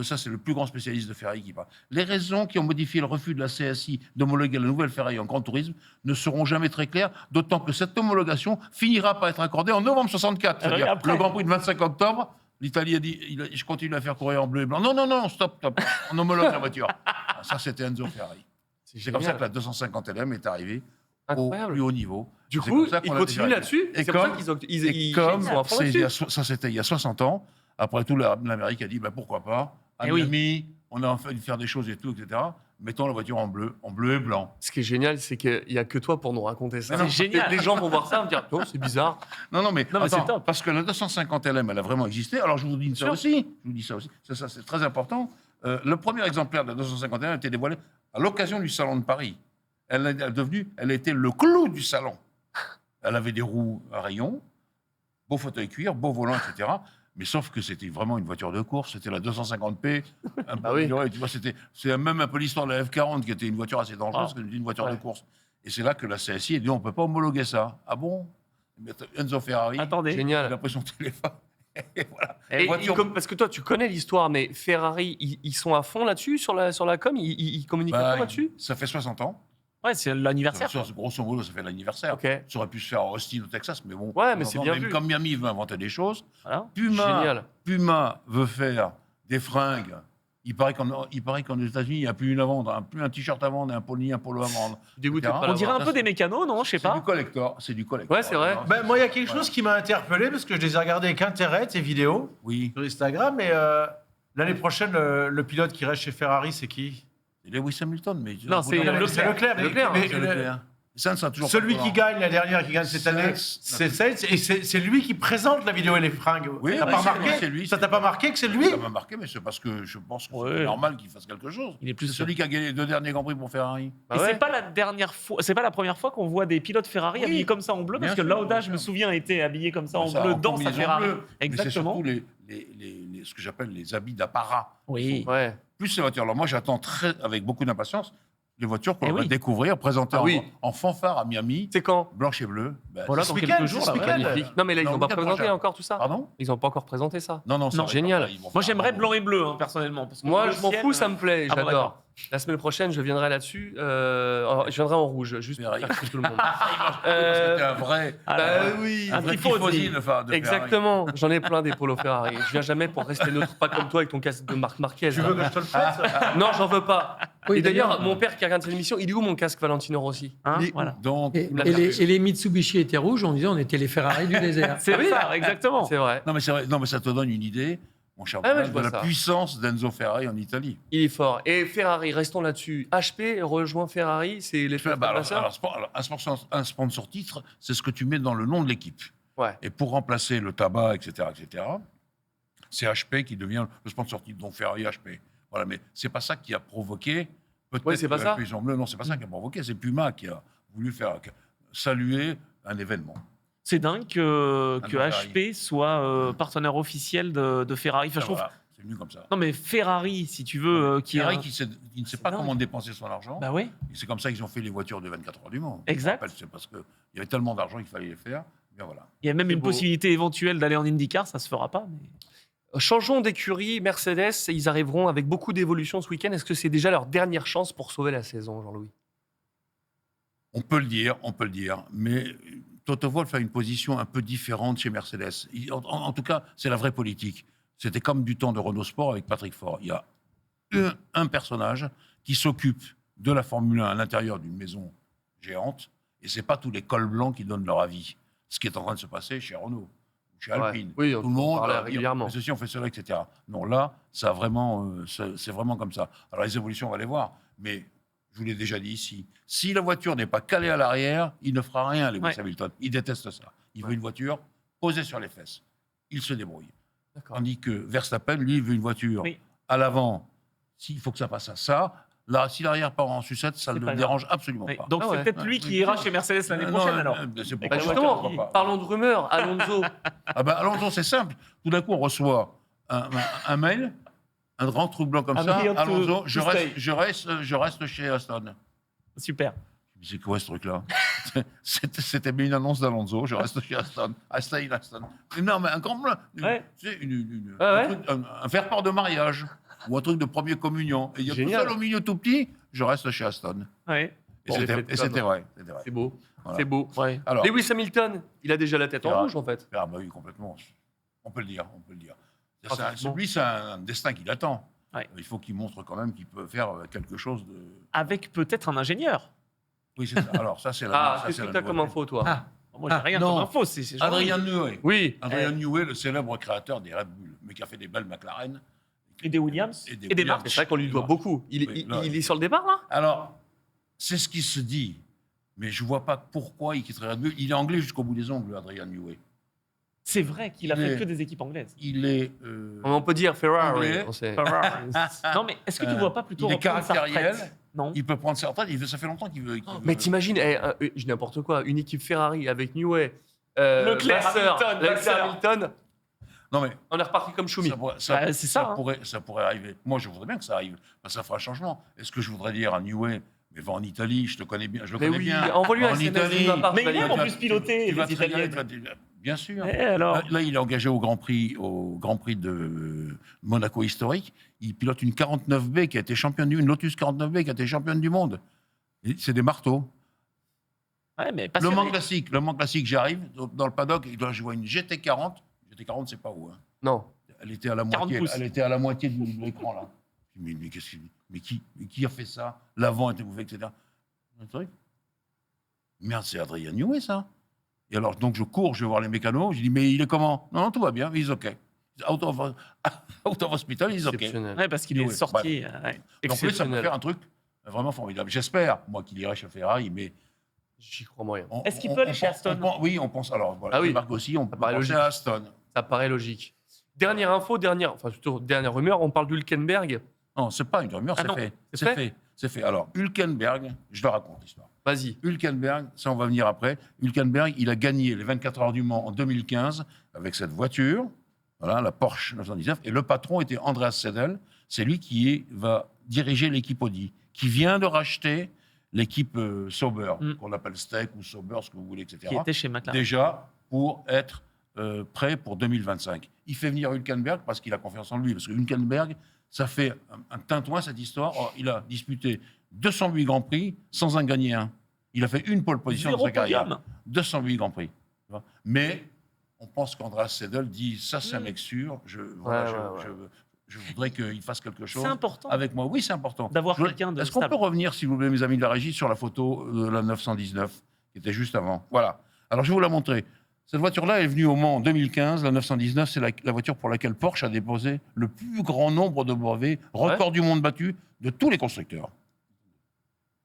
ça c'est le plus grand spécialiste de Ferrari qui parle, les raisons qui ont modifié le refus de la CSI d'homologuer la nouvelle Ferrari en Grand Tourisme ne seront jamais très claires, d'autant que cette homologation finira par être accordée en novembre 64. Ah oui, C'est-à-dire après. le Grand Prix de 25 octobre, l'Italie a dit je continue à faire courir en bleu et blanc. Non, stop, on homologue la voiture. Ça c'était Enzo Ferrari. C'est comme ça que la 250 LM est arrivée Incroyable. au plus haut niveau. Du C'est coup, comme ça ils qu'on a continuent déjà là-dessus. Et C'est pour ça comme- qu'ils ont- Et ils comme sont à fond c'est là-dessus. ça c'était il y a 60 ans, après tout l'Amérique a dit pourquoi pas, à Eh oui. Miami, on a envie de faire des choses et tout, etc. Mettons la voiture en bleu et blanc. Ce qui est génial, c'est qu'il n'y a que toi pour nous raconter ça. C'est génial. Les gens vont voir ça et vont dire oh, c'est bizarre. Non, mais Non, mais c'est attends, top. parce que la 250 LM, elle a vraiment existé. Alors je vous dis ça sûr. aussi. Je vous dis ça aussi. Ça c'est très important. Le premier exemplaire de la 250 LM a été dévoilé à l'occasion du Salon de Paris. Elle a été le clou du salon. Elle avait des roues à rayons, beau fauteuil cuir, beau volant, etc. Mais sauf que c'était vraiment une voiture de course. C'était la 250p. Un peu, Ah oui. tu vois, c'est même un peu l'histoire de la F40 qui était une voiture assez dangereuse, Ah. que une voiture Ouais. de course. Et c'est là que la CSI a dit on ne peut pas homologuer ça. Ah bon? Mais Enzo Ferrari, Attendez. il Génial. a pris son téléphone. Et voilà. Et voiture- Parce que toi, tu connais l'histoire, mais Ferrari, ils sont à fond là-dessus, sur la com, ils communiquent à Bah, fond là-dessus. ça fait 60 ans. Ouais, c'est l'anniversaire. Grosso modo, ça fait l'anniversaire. Ok. Ça aurait pu se faire à Austin, au Texas, mais bon. Ouais, mais c'est bien même vu. comme Miami veut inventer des choses, Voilà. Génial. Puma veut faire des fringues. Il paraît qu'en États-Unis, il n'y a plus une à vendre, plus un t-shirt à vendre, un polo à vendre. Dégoûté de On pas On dirait l'avoir. un peu des mécanos, non? Je sais C'est du pas. collector. C'est du collector. Ouais, c'est vrai. Ben, moi, il y a quelque chose qui m'a interpellé parce que je les ai regardés avec intérêt, tes vidéos, Oui, sur Instagram. Et l'année prochaine, le pilote qui reste chez Ferrari, c'est qui? c'est Lewis Hamilton, mais Non, c'est Non, mais Leclerc. c'est Leclerc. Leclerc, mais- C'est Leclerc. Sainz a toujours Celui pas de qui volant. gagne la dernière, qui gagne cette année, c'est Sainz. Et c'est lui qui présente la vidéo et les fringues. Oui, T'as oui, pas c'est remarqué lui, c'est lui, Ça c'est t'a pas marqué que c'est lui Ça m'a marqué, mais c'est parce que je pense que Ouais. c'est normal qu'il fasse quelque chose. Il est plus C'est celui qui a gagné les 2 derniers Grands Prix pour Ferrari. Bah Et ouais. c'est pas la dernière fois, c'est pas la première fois qu'on voit des pilotes Ferrari Oui. habillés comme ça en bleu, parce Bien que sûr, Lauda, bien je me sûr. souviens, était habillé comme ça en Ça, bleu en dans sa combinaison Ferrari. bleue. Mais c'est Exactement. surtout ce que j'appelle les habits d'apparat. Oui. Ouais. Plus ces voitures. Alors moi, j'attends avec beaucoup d'impatience les voitures qu'on Eh va oui. découvrir, présentées Ah oui. en fanfare à Miami, C'est quand? blanche et bleue. Ben, Voilà, ce dans week-end, quelques jours, c'est là. ce ouais. week-end. Magnifique. Non, mais là, ils Non, n'ont pas week-end présenté prochain. encore tout ça. Pardon Ils n'ont pas encore présenté ça. Non, Non, génial. Ils vont Moi, faire j'aimerais un- blanc et bleu, hein, personnellement. Parce que Moi, bleu je m'en ciel, fous, ça me plaît, Ah, bon, j'adore. d'accord. La semaine prochaine, je viendrai là-dessus. Je viendrai en rouge, juste pour Ferrari. faire kiffer tout le monde. Parce que Euh, t'es un vrai, Ah, bah là, là. oui. Un un vrai tifosi. tifosi de Ferrari. Exactement. J'en ai plein des polos Ferrari. Je viens jamais pour rester neutre, pas comme toi avec ton casque de Marc Marquez. Tu veux que je te le fasse Non, j'en veux pas. Oui, Et d'ailleurs, d'ailleurs, mon père qui regarde cette émission, il est où mon casque Valentino Rossi? Hein, Il est où voilà. Donc, Et, Il me l'a et fait. les Mitsubishi étaient rouges, on disait on était les Ferrari du désert. C'est oui. ça, exactement. C'est vrai. non, mais c'est vrai, non, mais ça te donne une idée, mon cher Ah ouais, Bernard, je de vois la ça. puissance d'Enzo Ferrari en Italie. Il est fort. Et Ferrari, restons là-dessus. HP rejoint Ferrari, c'est les Bah, alors, passeurs. un sponsor titre, c'est ce que tu mets dans le nom de l'équipe. Ouais. Et pour remplacer le tabac, etc., c'est HP qui devient le sponsor titre, donc Ferrari HP. Voilà, mais c'est pas ça qui a provoqué. Peut-être Ouais, c'est pas que ça. HP, ils ont bleu. Non, c'est pas ça qui a provoqué. C'est Puma qui a voulu saluer un événement. C'est dingue que Ferrari. HP soit partenaire officiel de Ferrari. Enfin, je trouve. Voilà, c'est venu comme ça. Non, mais Ferrari, si tu veux, qui Ferrari est. qui ne sait C'est pas dingue. comment dépenser son argent. Bah oui. Et c'est comme ça qu'ils ont fait les voitures de 24 heures du Mans. Exact. Je me rappelle, c'est parce qu'il y avait tellement d'argent qu'il fallait les faire. Bien voilà. Il y a même C'est une beau. possibilité éventuelle d'aller en IndyCar, ça se fera pas. Mais... Changeons d'écurie, Mercedes, ils arriveront avec beaucoup d'évolutions ce week-end. Est-ce que c'est déjà leur dernière chance pour sauver la saison, Jean-Louis? On peut le dire, mais Toto Wolff a une position un peu différente chez Mercedes. En tout cas, c'est la vraie politique. C'était comme du temps de Renault Sport avec Patrick Faure. Il y a un personnage qui s'occupe de la Formule 1 à l'intérieur d'une maison géante, et c'est pas tous les cols blancs qui donnent leur avis. Ce qui est en train de se passer chez Renault, chez Ouais. Alpine. Oui, Tout on le monde parlait va dire, régulièrement. on fait ceci, on fait cela, etc. Non, là, ça a vraiment, c'est vraiment comme ça. Alors les évolutions, on va les voir, mais je vous l'ai déjà dit ici, si la voiture n'est pas calée à l'arrière, il ne fera rien, Lewis Ouais. Hamilton. Il déteste ça. Il veut une voiture posée sur les fesses. Il se débrouille. D'accord. Tandis que Verstappen, lui, il veut une voiture Oui. à l'avant. S'il faut que ça passe à ça, là, si l'arrière part en sucette, ça C'est ne pas le grave. dérange absolument Oui. pas. Donc Ah c'est ouais. peut-être lui Ouais. qui ira chez Mercedes l'année Non, prochaine alors. c'est Bah, pourquoi justement, pourquoi pas. parlons de rumeurs. Alonso. Ah ben, Alonso, c'est simple. Tout d'un coup, on reçoit un mail, un grand trou blanc comme I'm ça. here to- Alonso, to je stay. reste chez Aston. Super. Je me dis, c'est quoi ce truc-là? C'était bien une annonce d'Alonso, je reste chez Aston. I stay in Aston. Non, mais un grand blanc. Ouais. Tu sais, Ah ouais. un faire-part de mariage ou un truc de première communion. Et il y a tout Génial. seul au milieu tout petit, je reste chez Aston. Ouais. Et Bon, c'était c'est et c'était comme. vrai. C'était vrai. C'est beau. Voilà. C'est beau. Ouais. Alors, Lewis Hamilton, il a déjà la tête en Ah. rouge, en fait. ah bah oui, complètement. On peut le dire, on peut le dire. Pratiquement. Lui, c'est un destin qu'il attend. Ouais. Il faut qu'il montre quand même qu'il peut faire quelque chose de... Avec peut-être un ingénieur. Oui, c'est ça. Alors, ça, c'est la... Ah, ça, qu'est-ce c'est que la tu as comme nouveauté. info, toi? Ah, Moi, j'ai Ah, rien non. comme info. C'est Adrian Newey. Oui. Adrian Newey, le célèbre créateur des Red Bull, mais qui a fait des belles McLaren. Et des Williams. Et des Et des Williams. marques. C'est vrai qu'on lui doit beaucoup. Il, Oui, il- là, il est sur le départ, là? Alors, c'est ce qui se dit, mais je ne vois pas pourquoi il quitterait Red Bull. Il est anglais jusqu'au bout des ongles, Adrian Newey. C'est vrai qu'il a Il fait est- que des équipes anglaises. Il est... On peut dire Ferrari. Anglais. on sait. Non, mais est-ce que tu ne vois pas plutôt il est reprendre sa retraite caractériel. Non. Il peut prendre sa retraite, ça fait longtemps qu'il veut... Mais t'imagines, je dis n'importe quoi, une équipe Ferrari avec Newey, Leclerc, Vasseur, Hamilton, Leclerc, Vasseur. Hamilton, Non, mais... on est reparti comme Schumi. Bah, c'est ça, hein. ça pourrait arriver. Moi, je voudrais bien que ça arrive. Parce que ça fera un changement. Est-ce que je voudrais dire à Newey, mais va en Italie, je te connais bien, je le Mais connais oui, bien. envoie-lui Va un en SMS Italie. de ma part. Mais il tu vas aime dire. en plus piloter Tu vas les te régaler, Italiennes. bien sûr. Et alors Là, il est engagé au Grand Prix de Monaco historique. Il pilote une 49B qui a été championne une Lotus 49B qui a été championne du monde. Et c'est des marteaux. Ouais, mais Le passionné. Mans classique, j'arrive dans le paddock et là, je vois une GT40. GT40, c'est pas où. Hein. Non. Elle était à la 40 moitié. pouces. Elle était à la moitié de l'écran là. Mais qui a fait ça? L'avant était ouvert, etc. Un truc. Merde, c'est Adrian Newey, ça. Et alors, donc, je cours, je vais voir les mécanos. Je dis, mais il est comment? Non, tout va bien, il est OK. Out of hospital, il est OK. Exceptionnel. Ouais, parce qu'il est Ouais, sorti. ouais. Donc, lui, ça peut Exceptionnel. faire un truc vraiment formidable. J'espère, moi, qu'il irait chez Ferrari, mais J'y crois moyen. Est-ce qu'il peut aller chez Aston? Oui, on pense. Alors, voilà, Ah oui. Hülkenberg aussi, on peut paraît penser logique. à Aston. Ça paraît logique. Dernière info, dernière rumeur, on parle d'Hülkenberg. Non, c'est pas une rumeur, Ah c'est non, fait. c'est C'est fait fait. C'est fait. Alors, Hülkenberg, je te raconte l'histoire. Vas-y. Hülkenberg, ça on va venir après. Hülkenberg, il a gagné les 24 heures du Mans en 2015 avec cette voiture, voilà, la Porsche 919, et le patron était Andreas Seidel. C'est lui qui va diriger l'équipe Audi, qui vient de racheter l'équipe Sauber, qu'on appelle Steak ou Sauber, ce que vous voulez, etc. Qui était chez McLaren. Déjà pour être prêt pour 2025. Il fait venir Hülkenberg parce qu'il a confiance en lui, parce que Hülkenberg, ça fait un tintouin cette histoire. Or, il a disputé 208 Grands Prix sans en gagner un. Il a fait une pole position dans Zéro sa carrière. podium. 208 Grands Prix. Tu vois. Mais on pense qu'Andreas Seidel dit ça, c'est un mec sûr. Je voudrais qu'il fasse quelque chose C'est important avec moi. Oui, c'est important. d'avoir Je- quelqu'un de Est-ce qu'on stable. peut revenir, s'il vous plaît, mes amis de la régie, sur la photo de la 919 qui était juste avant? Voilà. Alors, je vais vous la montrer. Cette voiture-là est venue au Mans en 2015. La 919, c'est la voiture pour laquelle Porsche a déposé le plus grand nombre de brevets, record du monde battu de tous les constructeurs.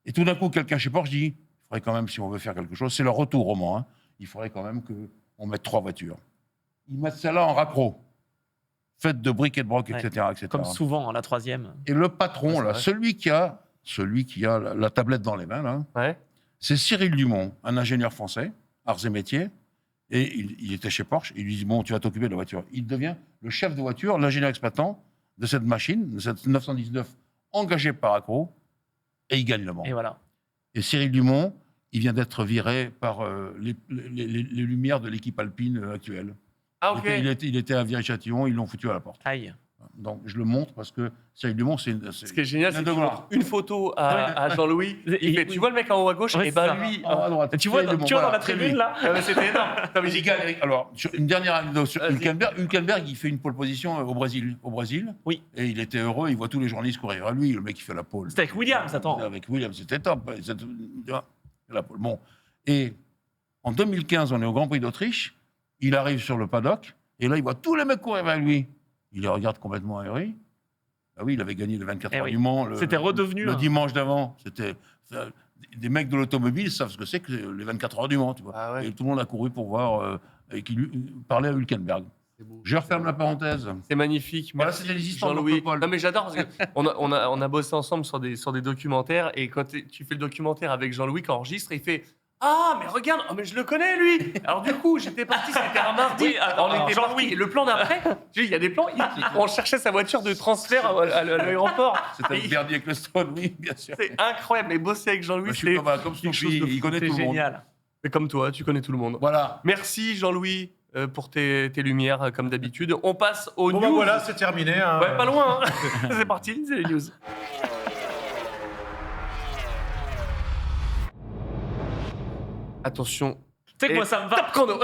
Et tout d'un coup, quelqu'un chez Porsche dit, il faudrait quand même, si on veut faire quelque chose, c'est leur retour au Mans, hein, il faudrait quand même qu'on mette 3 voitures. Ils mettent celle-là en raccro, faite de briques et de broc, Ouais. etc. Comme souvent, la troisième. Et le patron, Ouais, là, c'est celui qui a la tablette dans les mains, là, Ouais. c'est Cyril Dumont, un ingénieur français, arts et métiers, et il était chez Porsche. Il lui dit, bon, tu vas t'occuper de la voiture. Il devient le chef de voiture, l'ingénieur exploitant de cette machine, de cette 919, engagé par Accro, et il gagne le Mans. Et voilà. Et Cyril Dumont, il vient d'être viré par les lumières de l'équipe alpine actuelle. Ah, ok. Il était à Viry-Châtillon, ils l'ont foutu à la porte. Aïe. Donc, je le montre parce que Cyril Dumont, c'est Ce qui est génial, c'est un que tu devoir. montres une photo à Jean-Louis. Il fait, Oui. tu vois le mec en haut à gauche, Ouais, et c'est ben ça. lui. En haut à droite. Tu vois, Cyril Dumont, dans voilà, la c'est tribune, lui. là C'était énorme. Non, mais Il gagne. Alors, une dernière anecdote sur Vas-y. Hülkenberg, il fait une pole position au Brésil. Oui. Et il était heureux, il voit tous les journalistes courir à lui, le mec qui fait la pole. C'était avec Williams, attends. Avec Williams, c'était top. La pole. Bon. Et en 2015, on est au Grand Prix d'Autriche, il arrive sur le paddock, et là, il voit tous les mecs courir vers lui. Il les regarde complètement ahuri. Ah oui, il avait gagné les 24 Eh heures oui. du Mans. C'était redevenu Le un- dimanche d'avant. C'était. Des mecs de l'automobile savent ce que c'est que les 24 heures du Mans, tu vois. Ah ouais. Et tout le monde a couru pour voir et qui lui parlait à Hülkenberg. C'est beau. Je referme la parenthèse. C'est magnifique. Voilà, Merci, c'était les histoires de Jean-Louis. Uncle Paul. Non, mais j'adore parce on a bossé ensemble sur des documentaires et quand tu fais le documentaire avec Jean-Louis qui enregistre, il fait ah, mais regarde, oh, mais je le connais lui. Alors du coup, j'étais parti, c'était un mardi. Oui, alors, on était Jean-Louis. parti. Et le plan d'après, tu sais, il y a des plans. On cherchait sa voiture de transfert à l'aéroport. C'était Et le dernier Ecclestone, oui, bien sûr. C'est incroyable. Mais bosser avec Jean-Louis, Moi, je c'est suis comme quelque chose Snoopy, de il connaît C'est tout le monde. génial. c'est comme toi, tu connais tout le monde. Voilà. Merci Jean-Louis pour tes lumières comme d'habitude. On passe aux Bon, news. bah voilà, c'est terminé. Hein. Ouais, pas loin. Hein. C'est parti, c'est les news. Attention. Tu sais que Et moi, ça me va. top chrono.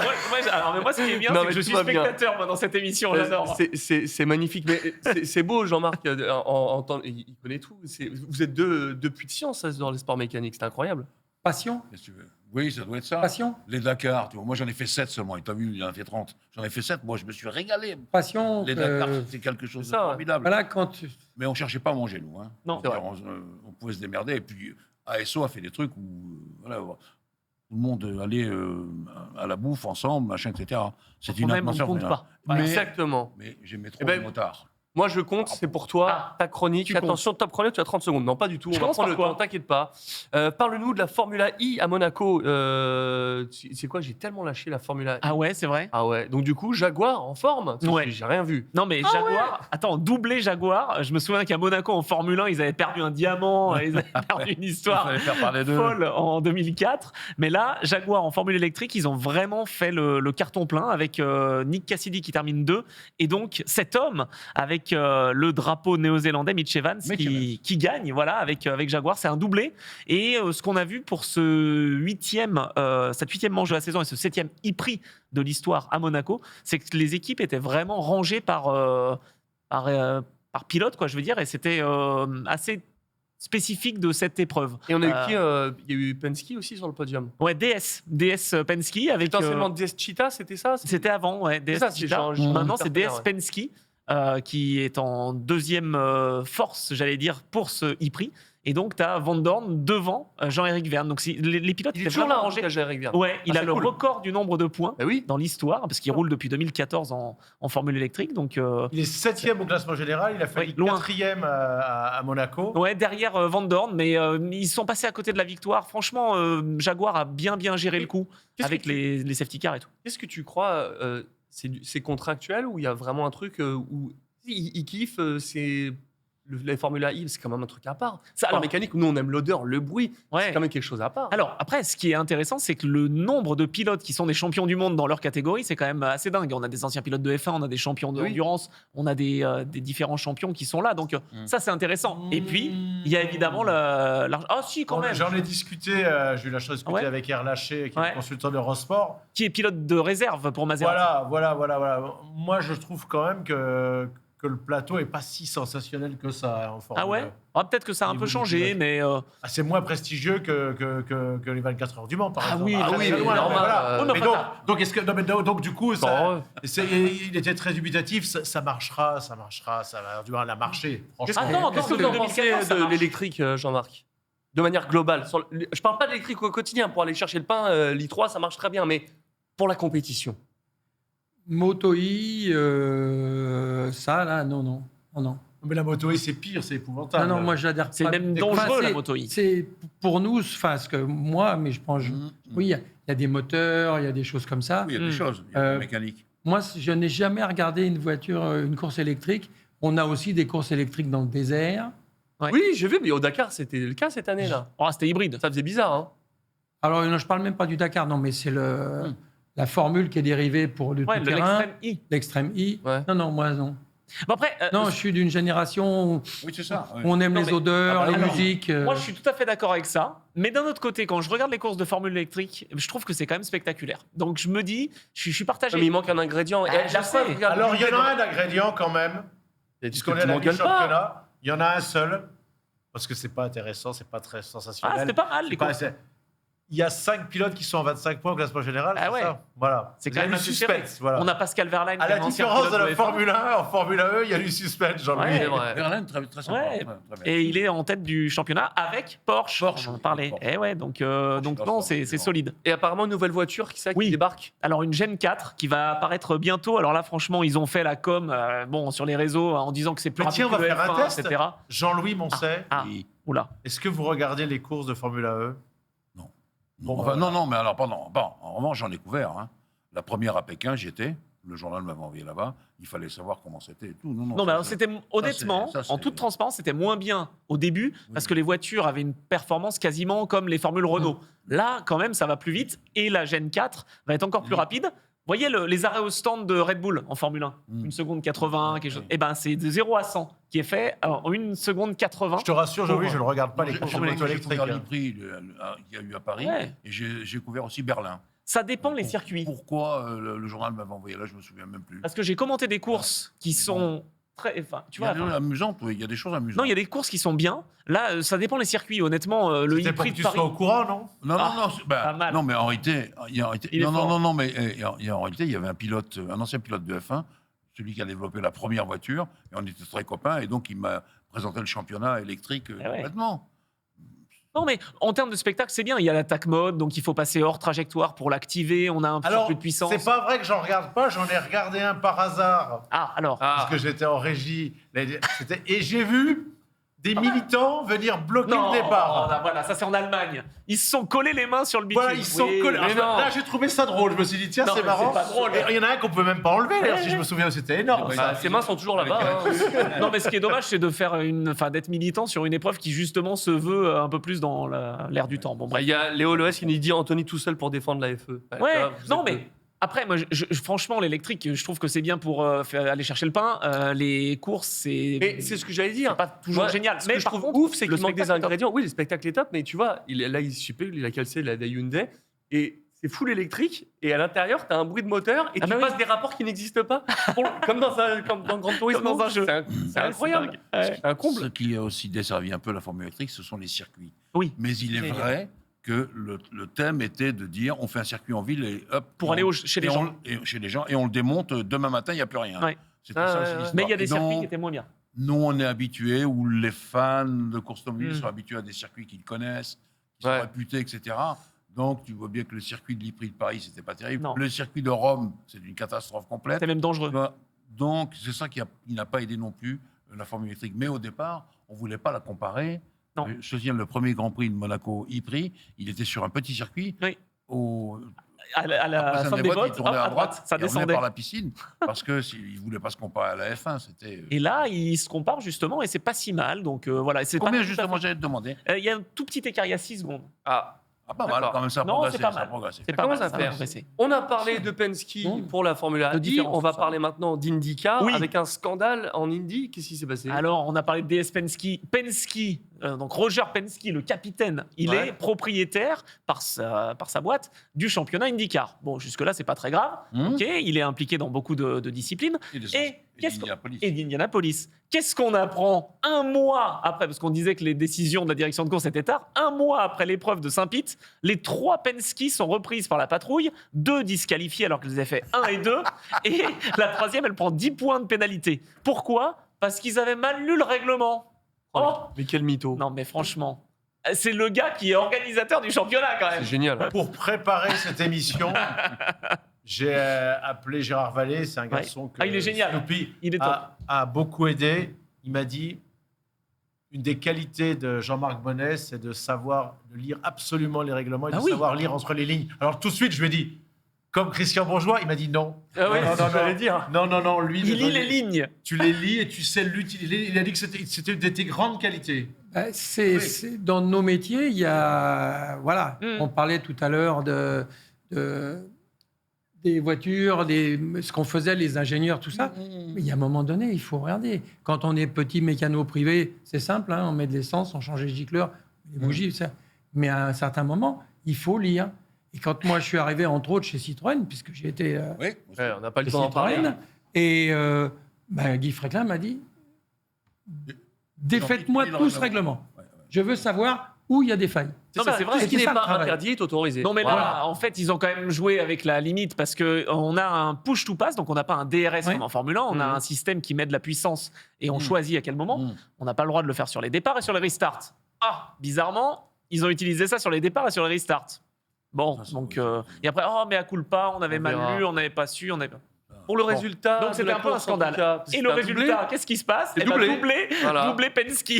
Alors, mais moi, ce qui est bien, Non, c'est mais que je tout suis va bien. spectateur moi, dans cette émission. J'adore. C'est magnifique, mais c'est beau, Jean-Marc. Il connaît tout. Vous êtes deux puits de science dans les sports mécaniques, c'est incroyable. Passion, Qu'est-ce que tu veux? Oui, ça doit être ça. passion, Les Dakar, tu vois, moi j'en ai fait 7 seulement. Et t'as vu, il en a fait 30. J'en ai fait 7, moi je me suis régalé. passion. Les Dakar, c'est quelque chose de ça, ouais. formidable. Voilà, quand tu... Mais on cherchait pas à manger, nous. Hein. Non. C'est vrai. On pouvait se démerder. Et puis, ASO a fait des trucs où voilà, tout le monde allait à la bouffe ensemble, machin, etc. C'était une On aime, on atmosphère. compte formidable. pas. Mais, Exactement. mais j'aimais trop Eh ben, les motards. Moi, je compte, c'est pour toi, Ah, ta chronique. tu Attention, top chrono, tu as 30 secondes. Non, pas du tout. Je On va commence prendre par le quoi temps, t'inquiète pas. Parle-nous de la Formula I à Monaco. C'est quoi? J'ai tellement lâché la Formula I. Ah ouais, c'est vrai. Ah ouais. Donc, du coup, Jaguar en forme. Ouais. J'ai rien vu. Non, mais Jaguar, attends, doublé Jaguar. Je me souviens qu'à Monaco, en Formule 1, ils avaient perdu un diamant, ils avaient perdu une Il histoire fallait faire parler d'eux. folle en 2004. Mais là, Jaguar en Formule électrique, ils ont vraiment fait le carton plein avec Nick Cassidy qui termine 2. Et donc, cet homme avec le drapeau néo-zélandais Mitch Evans qui gagne voilà, avec Jaguar. C'est un doublé. Et ce qu'on a vu pour cette huitième manche de la saison et ce 7e e-prix de l'histoire à Monaco, c'est que les équipes étaient vraiment rangées par pilote, quoi, je veux dire. Et c'était assez spécifique de cette épreuve. Et on a eu qui Il y a eu Penske aussi sur le podium. Ouais, DS Penske avec. Potentiellement DS Cheetah, c'était ça? C'était avant, ouais. DS ça, c'est Cheetah. genre- Maintenant, c'est DS ouais. Penske qui est en deuxième force, j'allais dire, pour ce e-prix. Et donc, tu as Van Dorn devant Jean-Éric Vergne. Donc, les pilotes Il est étaient toujours là, vraiment en rangés. tout cas, Jean-Éric Vergne. Ouais, il a c'est le cool. record du nombre de points Bah oui. dans l'histoire, parce qu'il roule depuis 2014 en Formule électrique. Donc, Il est 7e au classement général, il a fait Oui, loin. 4e à Monaco. ouais, derrière Van Dorn, mais ils sont passés à côté de la victoire. Franchement, Jaguar a bien géré le coup Qu'est-ce avec que les safety cars et tout. Qu'est-ce que tu crois c'est contractuel ou il y a vraiment un truc où ils kiffent les Formula E, c'est quand même un truc à part. Ça, En alors- mécanique, nous on aime l'odeur, le bruit, Ouais. c'est quand même quelque chose à part. Alors, après, ce qui est intéressant, c'est que le nombre de pilotes qui sont des champions du monde dans leur catégorie, c'est quand même assez dingue. On a des anciens pilotes de F1, on a des champions de Oui. endurance, on a des différents champions qui sont là. Donc, ça, c'est intéressant. Et puis, il y a évidemment Ah, si, quand même. J'en ai discuté, j'ai eu la chance de discuter Ouais. avec Erlaché, qui est Ouais. le consultant d'Eurosport. Qui est pilote de réserve pour Maserati. Voilà. Moi, je trouve quand même que le plateau est pas si sensationnel que ça en Formule Ah ouais 1. Ah, peut-être que ça a un Niveau peu du changé, pilote. mais. Ah, c'est moins prestigieux que les 24 heures du Mans, par Ah exemple. oui, Ah très, oui, très mais loin, normal, voilà. Oui, mais Mais enfin, donc, est-ce que, non, mais donc, du coup, Bon, il était très dubitatif. Ça marchera, ça va du mal à marcher. Qu'est-ce Franchement. Attends, qu'est-ce que attends, vous en pensez 2014, ça de marche. l'électrique, Jean-Marc? De manière globale. Je parle pas de l'électrique au quotidien. Pour aller chercher le pain, l'I3, ça marche très bien. Mais pour la compétition. Moto I, ça, là, non. Mais la moto E, c'est pire, c'est épouvantable. Non, moi, j'adhère c'est pas. même Enfin, dangereux, la c'est- moto I. C'est pour nous, enfin, ce que moi, mais je pense, oui, il y a des moteurs, il y a des choses comme ça. Oui, il y a des choses, il y a de la mécanique. Moi, je n'ai jamais regardé une voiture, une course électrique. On a aussi des courses électriques dans le désert. Ouais. Oui, j'ai vu, mais au Dakar, c'était le cas cette année-là. Oh, c'était hybride. Ça faisait bizarre, hein? Alors, non, je parle même pas du Dakar, non, mais c'est la formule qui est dérivée pour le Ouais, tout-terrain, l'extrême I. l'extrême I. Ouais. Non, moi, non. Bon, après, Non, je suis d'une génération où Oui, c'est ça. oui. on aime Non, les mais- odeurs, Ah bah, les alors, musiques. moi, je suis tout à fait d'accord avec ça. Mais d'un autre côté, quand je regarde les courses de Formule électrique, je trouve que c'est quand même spectaculaire. Donc, je me dis, je suis partagé. Mais il manque un ingrédient. Ah, je sais. Alors, il y en a un ingrédient quand même. Puisqu'on est à la m'engueules pas. mi-championnat, il y en a un seul. Parce que c'est pas intéressant, c'est pas très sensationnel. Ah, c'était pas mal, les C'est pas- courses. c'est- Il y a 5 pilotes qui sont à 25 points au classement général. Ah c'est ouais. ça. Voilà. C'est Il y quand a même du assez serré. suspense. Voilà. On a Pascal Verlaine. À qui est la un ancien différence de pilote la F1. Formule 1, en Formule 1, il y a du suspense, Jean-Louis. Ouais. C'est vrai. Verlaine, très, très sympa. Ouais. Très bien. Et il est en tête du championnat avec Porsche. Porsche, On en oui, parlait. Porsche. Et ouais, donc Porsche, non, Porsche, c'est Porsche. solide. Et apparemment, une nouvelle voiture qui Oui. débarque. Alors une Gen 4 qui va apparaître bientôt. Alors là, franchement, ils ont fait la com sur les réseaux en disant que c'est plus Mais tiens, rapide on va que le faire un F1, test. etc. Jean-Louis Moncet, Ah, Oui. oula. est-ce que vous regardez les courses de Formule E Non, enfin, non, mais alors, pardon. Bon, en revanche, j'en ai couvert. Hein. La première à Pékin, j'y étais. Le journal m'avait envoyé là-bas. Il fallait savoir comment c'était et tout. Non, ça, mais alors, ça- c'était honnêtement, ça, c'est- en toute transparence, c'était moins bien au début parce que les voitures avaient une performance quasiment comme les formules Renault. Là, quand même, ça va plus vite et la Gen 4 va être encore plus rapide. Vous voyez les arrêts au stand de Red Bull en Formule 1, 1 seconde 80, quelque chose. Eh ben, c'est de 0 à 100 qui est fait en 1 seconde 80. Je te rassure, Jean-Louis, je ne regarde pas les J'ai courses de moto couvert électriques. les prix qu'il y a eu à Paris Ouais. et j'ai couvert aussi Berlin. Ça dépend les circuits. Pourquoi le journal m'avait envoyé là, je me souviens même plus. Parce que j'ai commenté des courses qui sont très. Enfin, tu Il y a vois. des choses amusantes, oui, il y a des choses amusantes. Non, il y a des courses qui sont bien. Là, ça dépend les circuits. Honnêtement, le C'était pour Prix que de tu Paris. sois au courant, non Non, Ah, non, pas mal. non, mais en réalité, Il est fort. non, mais en réalité, il y avait un ancien pilote de F1, celui qui a développé la première voiture, et on était très copains, et donc il m'a présenté le championnat électrique Ah ouais. complètement. Non, mais en termes de spectacle, c'est bien. Il y a l'attaque mode, donc il faut passer hors trajectoire pour l'activer. On a un petit Alors, peu de puissance. c'est pas vrai que j'en regarde pas, j'en ai regardé un par hasard. Ah, alors. Parce que j'étais en régie. Et j'ai vu des militants venir bloquer Non, le départ. voilà, ça c'est en Allemagne. Ils se sont collés les mains sur le bitume. Voilà, ils sont Oui, collés. mais Alors, non. là, j'ai trouvé ça drôle. Je me suis dit, tiens, Non, c'est mais marrant. c'est pas drôle. Et il y en a un qu'on peut même pas enlever, d'ailleurs, si je me souviens, c'était énorme. Ouais, ça. Bah, ses mains sont toujours là-bas. hein. Non, mais ce qui est dommage, c'est de faire d'être militant sur une épreuve qui justement se veut un peu plus dans l'air du temps. Bon, Bah, bref. Il y a Léo Loès qui nous dit Anthony tout seul pour défendre la FE. Ouais, Là, vous non, êtes- mais après, moi, franchement, l'électrique, je trouve que c'est bien pour aller chercher le pain. Les courses, c'est. Mais c'est ce que j'allais dire. C'est pas toujours Moi, génial. Ce Mais que je par trouve contre, ouf, c'est le qu'il manque des spectacle est top. ingrédients. Oui, le spectacle est top, mais tu vois, là, il a calcé la Hyundai et c'est full électrique. Et à l'intérieur, tu as un bruit de moteur et Ah tu bah oui. passes des rapports qui n'existent pas. Comme dans Grand Turismo. Comme dans un jeu. C'est incroyable. dingue. Ouais. C'est un comble. Ce qui a aussi desservi un peu la Formule électrique, ce sont les circuits. Oui. Mais il est Génial. vrai que le thème était de dire on fait un circuit en ville et hop. Pour aller chez les gens. Chez les gens et on le démonte demain matin, il n'y a plus rien. Ouais. C'était Ah, ça ouais, aussi ouais. l'histoire. Mais il y a des Et circuits dans- qui étaient moins bien. nous, on est habitués, ou les fans de course automobile sont habitués à des circuits qu'ils connaissent, qui sont réputés, etc. Donc, tu vois bien que le circuit de l'E-Prix de Paris, c'était pas terrible. Non. Le circuit de Rome, c'est une catastrophe complète. C'est même dangereux. Tu vois, donc, c'est ça qui n'a pas aidé non plus la Formule électrique. Mais au départ, on ne voulait pas la comparer. Non. Je me souviens, le premier Grand Prix de Monaco E-Prix, il était sur un petit circuit. Oui. Au, À la après fin des des bottes, votes, il tournait hop, à droite, ça et revenait descendait. par la piscine, parce qu'il ne voulait pas se comparer à la F1. C'était... Et là, ils se comparent justement, et c'est pas si mal. Donc voilà. C'est Combien pas justement j'allais te demander? Il y a un tout petit écart, il y a 6 secondes. Pas mal, D'accord. quand même, ça a Non, progressé. c'est pas ça a mal. progressé. C'est pas commence mal, à ça faire. va progresser. On a parlé de Penske pour la Formule De 1. différence, On va tout ça. parler maintenant d'IndyCar Oui. avec un scandale en Indy. Qu'est-ce qui s'est passé? Alors, on a parlé de DS Penske. Penske, donc Roger Penske, le capitaine, il Ouais. est propriétaire par sa boîte du championnat IndyCar. Bon, jusque-là, c'est pas très grave. Ok, il est impliqué dans beaucoup de disciplines. Et qu'est-ce qu'on- d'Indianapolis. et d'Indianapolis. Qu'est-ce qu'on apprend un mois après, parce qu'on disait que les décisions de la direction de course étaient tard, un mois après l'épreuve de Saint-Pete, les 3 Penske sont reprises par la patrouille, 2 disqualifiées alors qu'elles avaient fait 1 et 2, et la 3e, elle prend 10 points de pénalité. Pourquoi? Parce qu'ils avaient mal lu le règlement. Oh Mais quel mytho. non, mais franchement, c'est le gars qui est organisateur du championnat quand C'est même. génial. Pour préparer cette émission, j'ai appelé Gérard Vallée, c'est un garçon que Ah, il est génial. Snoopy Il est top. a beaucoup aidé. Il m'a dit une des qualités de Jean-Marc Bonnet, c'est de savoir de lire absolument les règlements et Ah de oui. savoir lire entre les lignes. Alors tout de suite, je lui ai dit, comme Christian Bourgeois, il m'a dit non. Ah oui, non, c'est ce que j'allais dire. Non, lui, Il lit les lignes. Tu les lis et tu sais l'utiliser. Il a dit que c'était une de tes grandes qualités. Dans nos métiers, il y a. Voilà, on parlait tout à l'heure des voitures, ce qu'on faisait, les ingénieurs, tout ça. Mais il y a un moment donné, il faut regarder. Quand on est petit mécano privé, c'est simple, hein, on met de l'essence, on change les gicleurs, les bougies, ça. Mais à un certain moment, il faut lire. Et quand moi, je suis arrivé, entre autres, chez Citroën, puisque j'ai été Oui, Ouais, on n'a pas le chez temps d'en parler. Citroën, et Guy Fréquelin m'a dit défaites-moi tout ce règlement. Je veux savoir où il y a des failles. Non, mais c'est vrai. Tout ce qui c'est n'est ça, le pas travail. interdit est autorisé. Non, mais là, Voilà. en fait, ils ont quand même joué avec la limite parce qu'on a un push to pass, donc on n'a pas un DRS comme en Formule 1, on a un système qui met de la puissance et on choisit à quel moment. On n'a pas le droit de le faire sur les départs et sur les restarts. Ah, bizarrement, ils ont utilisé ça sur les départs et sur les restarts. Bon, Ça, c'est donc. oui, Et après, oh, mais à culpa, on avait On mal verra. lu, on n'avait pas su, on avait. Pour le Bon. résultat. Donc de c'était la un peu un course, en scandale. tout cas, Et c'était le un résultat, doublé. qu'est-ce qui se passe? C'est Eh ben, doublé. doublé, Voilà. doublé Penske.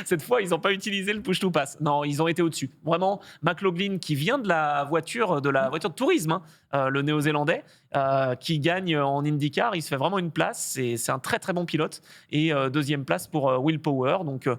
Cette fois, ils n'ont pas utilisé le push to pass. Non, ils ont été au-dessus. Vraiment, McLaughlin qui vient de la voiture de tourisme, hein, le néo-zélandais, qui gagne en IndyCar, il se fait vraiment une place. C'est un très très bon pilote. Et deuxième place pour Will Power. Donc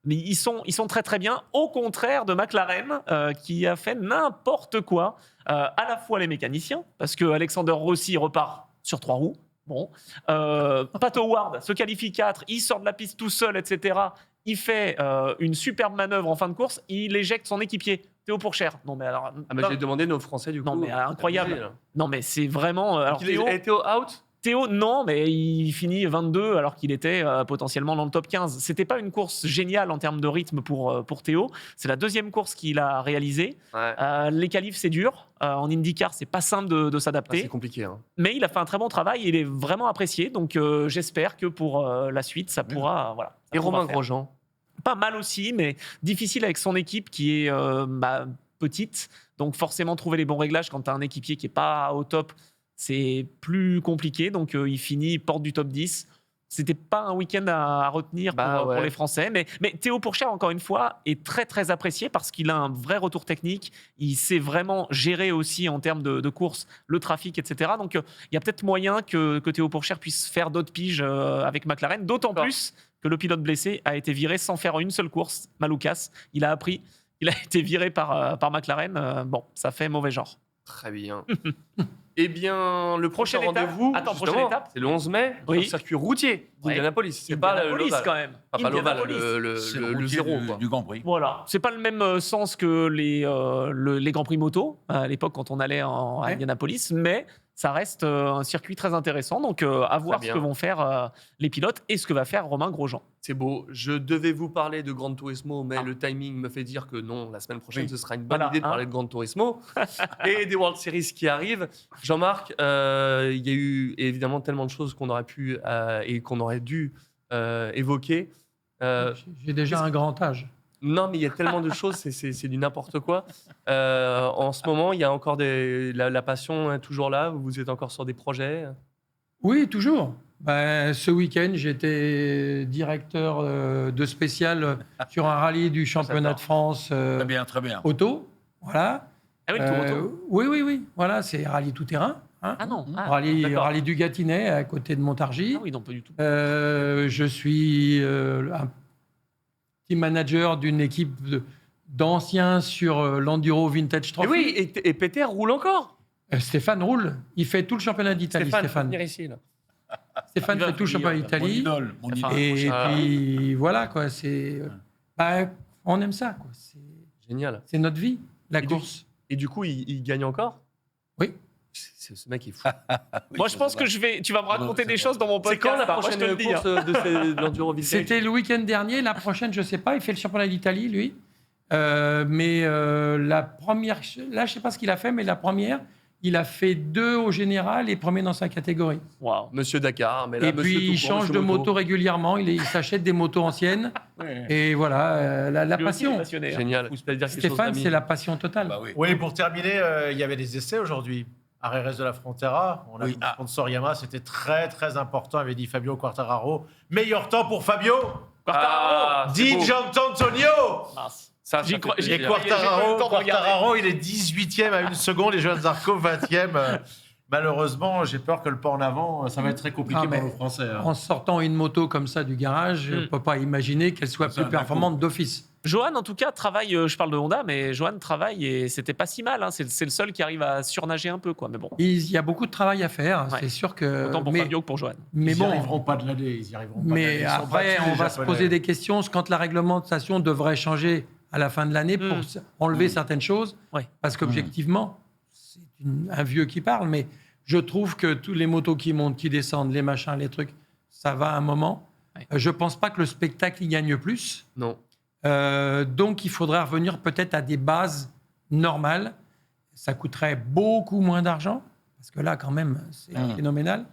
ils sont très très bien, au contraire de McLaren qui a fait n'importe quoi, à la fois les mécaniciens, parce que Alexander Rossi repart sur 3 roues. Bon, Pat Howard se qualifie 4, il sort de la piste tout seul, etc. Il fait une superbe manœuvre en fin de course, il éjecte son équipier, Théo Pourchère. Non mais alors, Ah, mais j'ai demandé nos Français du coup. Non, mais incroyable. Non mais c'est vraiment. Alors, Il a été au out. Théo, non, mais il finit 22 alors qu'il était potentiellement dans le top 15. C'était pas une course géniale en termes de rythme pour Théo. C'est la deuxième course qu'il a réalisée. Ouais. Les qualifs, c'est dur. En IndyCar, c'est pas simple de Ah, s'adapter. c'est compliqué. Hein. Mais il a fait un très bon travail. Il est vraiment apprécié. Donc j'espère que pour la suite, ça pourra. Voilà, ça Et pourra Romain faire. Grosjean. Pas mal aussi, mais difficile avec son équipe qui est petite. Donc forcément, trouver les bons réglages quand tu as un équipier qui n'est pas au top, c'est plus compliqué. Donc il finit porte du top 10. C'était pas un week-end à retenir pour les Français. Mais Théo Pourchère, encore une fois, est très très apprécié parce qu'il a un vrai retour technique. Il sait vraiment gérer aussi en termes de course le trafic, etc. Donc il y a peut-être moyen que Théo Pourchère puisse faire d'autres piges avec McLaren. D'autant plus que le pilote blessé a été viré sans faire une seule course. Maloukas, il a appris. Il a été viré par McLaren. Bon, ça fait mauvais genre. Très bien. Eh bien, le prochain Prochaine étape. rendez-vous, Attends, justement, prochaine étape. c'est le 11 mai, Oui. sur le circuit routier Ouais. d'Indianapolis. C'est pas Indianapolis, l'ovale. quand même. Enfin, pas l'ovale, Indianapolis. C'est le routier zéro. du, Quoi. du Grand Prix. Voilà, c'est pas le même sens que les Grands Prix moto à l'époque quand on allait à Indianapolis, mais ça reste un circuit très intéressant. Donc à voir ce bien. que vont faire les pilotes et ce que va faire Romain Grosjean. C'est beau. Je devais vous parler de Gran Turismo, mais le timing me fait dire que non, la semaine prochaine, ce sera une bonne idée de parler de Gran Turismo et des World Series qui arrivent. Jean-Marc, il y a eu évidemment tellement de choses qu'on aurait pu et qu'on aurait dû évoquer. J'ai déjà un grand âge. Non, mais il y a tellement de choses, c'est du n'importe quoi. En ce moment, il y a encore la passion est toujours là. Vous êtes encore sur des projets. Oui, toujours. Ben, ce week-end, j'étais directeur de spécial sur un rallye du championnat J'adore. de France Très bien. auto. Voilà. Ah oui, le tour auto. Oui. Voilà, c'est rallye tout-terrain. Hein. Ah non. d'accord. Rallye du Gâtinais à côté de Montargis. Ah oui, non, pas du tout. Je suis un team manager d'une équipe d'anciens sur l'Enduro Vintage Et Trophy. oui, et Peter roule encore. Stéphane roule. Il fait tout le championnat d'Italie, Stéphane, faut Stéphane. venir ici. Là. Stéphane Il va fait tout le championnat venir, Mon d'Italie. idole. Enfin, Et Ah. puis voilà, quoi. On aime ça, quoi. Génial. C'est notre vie, la Et du- course. Et du coup, il gagne encore. Oui. Ce mec est fou. Moi, je pense que tu vas me raconter des choses dans mon C'est podcast. quand la hein, moi, je prochaine te le dis, course hein. de l'Enduro Vintage? C'était le week-end dernier. La prochaine, je sais pas. Il fait le championnat d'Italie, lui. Mais la première, là, je sais pas ce qu'il a fait, mais la première, il a fait 2 au général et premier dans sa catégorie. Waouh. Monsieur Dakar, mais là, Et puis, il change de moto régulièrement. Il s'achète des motos anciennes. Et voilà, la Lui aussi, il est passion. passionné, hein. Génial. C'est-à-dire quelque chose Stéphane, d'ami. c'est la passion totale. Bah oui. Oui, pour terminer, il y avait des essais aujourd'hui. À Jerez de la Frontera, on a Oui, vu le sponsor Yamaha, c'était très très important, avait dit Fabio Quartararo. Meilleur temps pour Fabio, Ah, c'est dit beau. Gianantonio. Mince. Ça J'y fait crois- plaisir. Et J'ai pas eu le temps de regarder. Quartararo, il est 18e à 1 seconde et Johan Zarco 20e. Malheureusement, j'ai peur que le pas en avant, ça va être très compliqué Ah, mais pour le Français. hein. En sortant une moto comme ça du garage, on ne peut pas imaginer qu'elle soit Ça, plus performante d'office. Johan, en tout cas, travaille. Je parle de Honda, mais Johan travaille et c'était pas si mal. Hein. C'est le seul qui arrive à surnager un peu, quoi. Mais bon, Il y a beaucoup de travail à faire, Ouais. c'est sûr que. autant pour Fabio que pour Johan. mais Ils bon, n'y arriveront pas de l'année, ils y arriveront pas de l'année. mais Ils sont après, battus, on les va se Japonais. poser des questions quand la réglementation devrait changer à la fin de l'année pour enlever certaines choses. Ouais. Parce qu'objectivement, c'est un vieux qui parle, mais je trouve que tous les motos qui montent, qui descendent, les machins, les trucs, ça va à un moment. Ouais. Je pense pas que le spectacle y gagne plus. Non. Donc, il faudrait revenir peut-être à des bases normales. Ça coûterait beaucoup moins d'argent, parce que là, quand même, c'est phénoménal.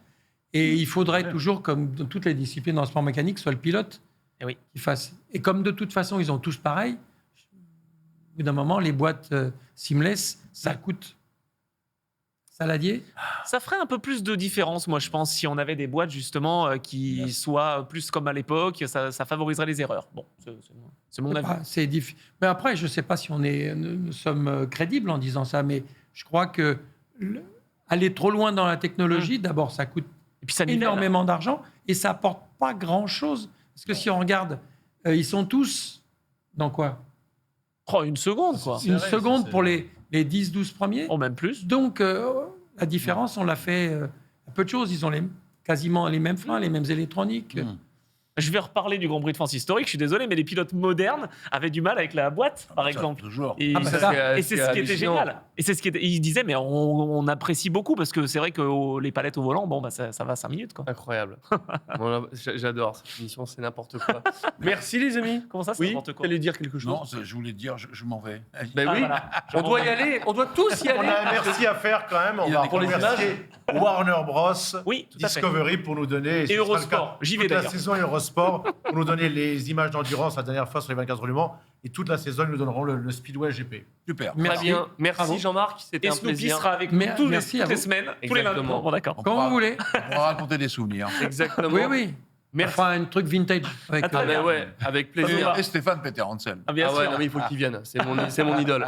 Et il faudrait toujours, comme dans toutes les disciplines dans le sport mécanique, soit le pilote Eh oui. qui fasse. Et comme de toute façon, ils ont tous pareil, au bout d'un moment, les boîtes seamless, ça coûte. Saladier. Ça ferait un peu plus de différence, moi, je pense, si on avait des boîtes justement qui soient plus comme à l'époque. Ça favoriserait les erreurs. Bon, c'est mon avis. Mais après, je ne sais pas si nous sommes crédibles en disant ça, mais je crois que aller trop loin dans la technologie, d'abord, ça coûte Et puis ça nivelle. énormément d'argent et ça apporte pas grand-chose. Parce que si on regarde, ils sont tous dans quoi? Oh, une seconde, quoi. C'est Une vrai, seconde c'est- pour les 10-12 premiers. Oh, même plus. Donc, la différence, on l'a fait à peu de choses. Ils ont quasiment les mêmes freins, les mêmes électroniques. Je vais reparler du Grand Prix de France historique. Je suis désolé, mais les pilotes modernes avaient du mal avec la boîte, par exemple. Toujours. Et, Ah, bah, ça- ça, et c'est ce qui était hallucinant. génial. Et c'est ce qui était. Il disait, mais on apprécie beaucoup parce que c'est vrai que les palettes au volant, bon, bah, ça va 5 minutes, quoi. Incroyable. Bon, j'adore cette émission, c'est n'importe quoi. Merci les amis. Comment ça, c'est Oui, n'importe quoi? t'allais dire quelque chose? Non, je voulais te dire, je m'en vais. Ben Ah, oui, voilà. on doit y aller, on doit tous y On aller. a un merci à faire quand même. On Il y a va des pour les remercier Warner Bros. Oui, tout à fait. Discovery pour nous donner. ce sera le Eurosport. cas J'y vais toute la d'ailleurs. saison et Eurosport pour nous donner les images d'endurance la dernière fois sur les 24 heures du Mans. Et toute la saison, ils nous donneront le Speedway GP. Super. Très Merci. bien. Merci Bravo. Jean-Marc, c'était Et un Snoopy plaisir. sera avec nous toutes Merci à les vous. semaines, tous les lundis. Exactement. Bon, d'accord. Quand vous voulez. On va raconter des souvenirs. Exactement. Oui, oui. Merci. Enfin, un truc vintage. Avec, Ah, très Ah ben bien. ouais, avec Ça me plaisir. va. Et Stéphane Peter Hansel. Ah, bien Ah ouais, sûr. non, mais il faut qu'il vienne. C'est mon idole.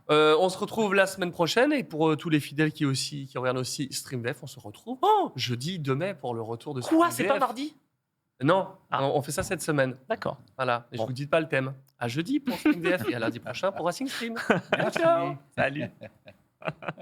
On se retrouve la semaine prochaine et pour tous les fidèles qui regardent aussi StreamVF, on se retrouve jeudi 2 mai pour le retour de Quoi, StreamVF. c'est pas mardi? Non, Ah. on fait ça cette semaine. D'accord. Voilà. Et je Bon. vous dis pas le thème. À jeudi pour StreamVF et à lundi prochain pour Racing Stream. Ciao. Salut.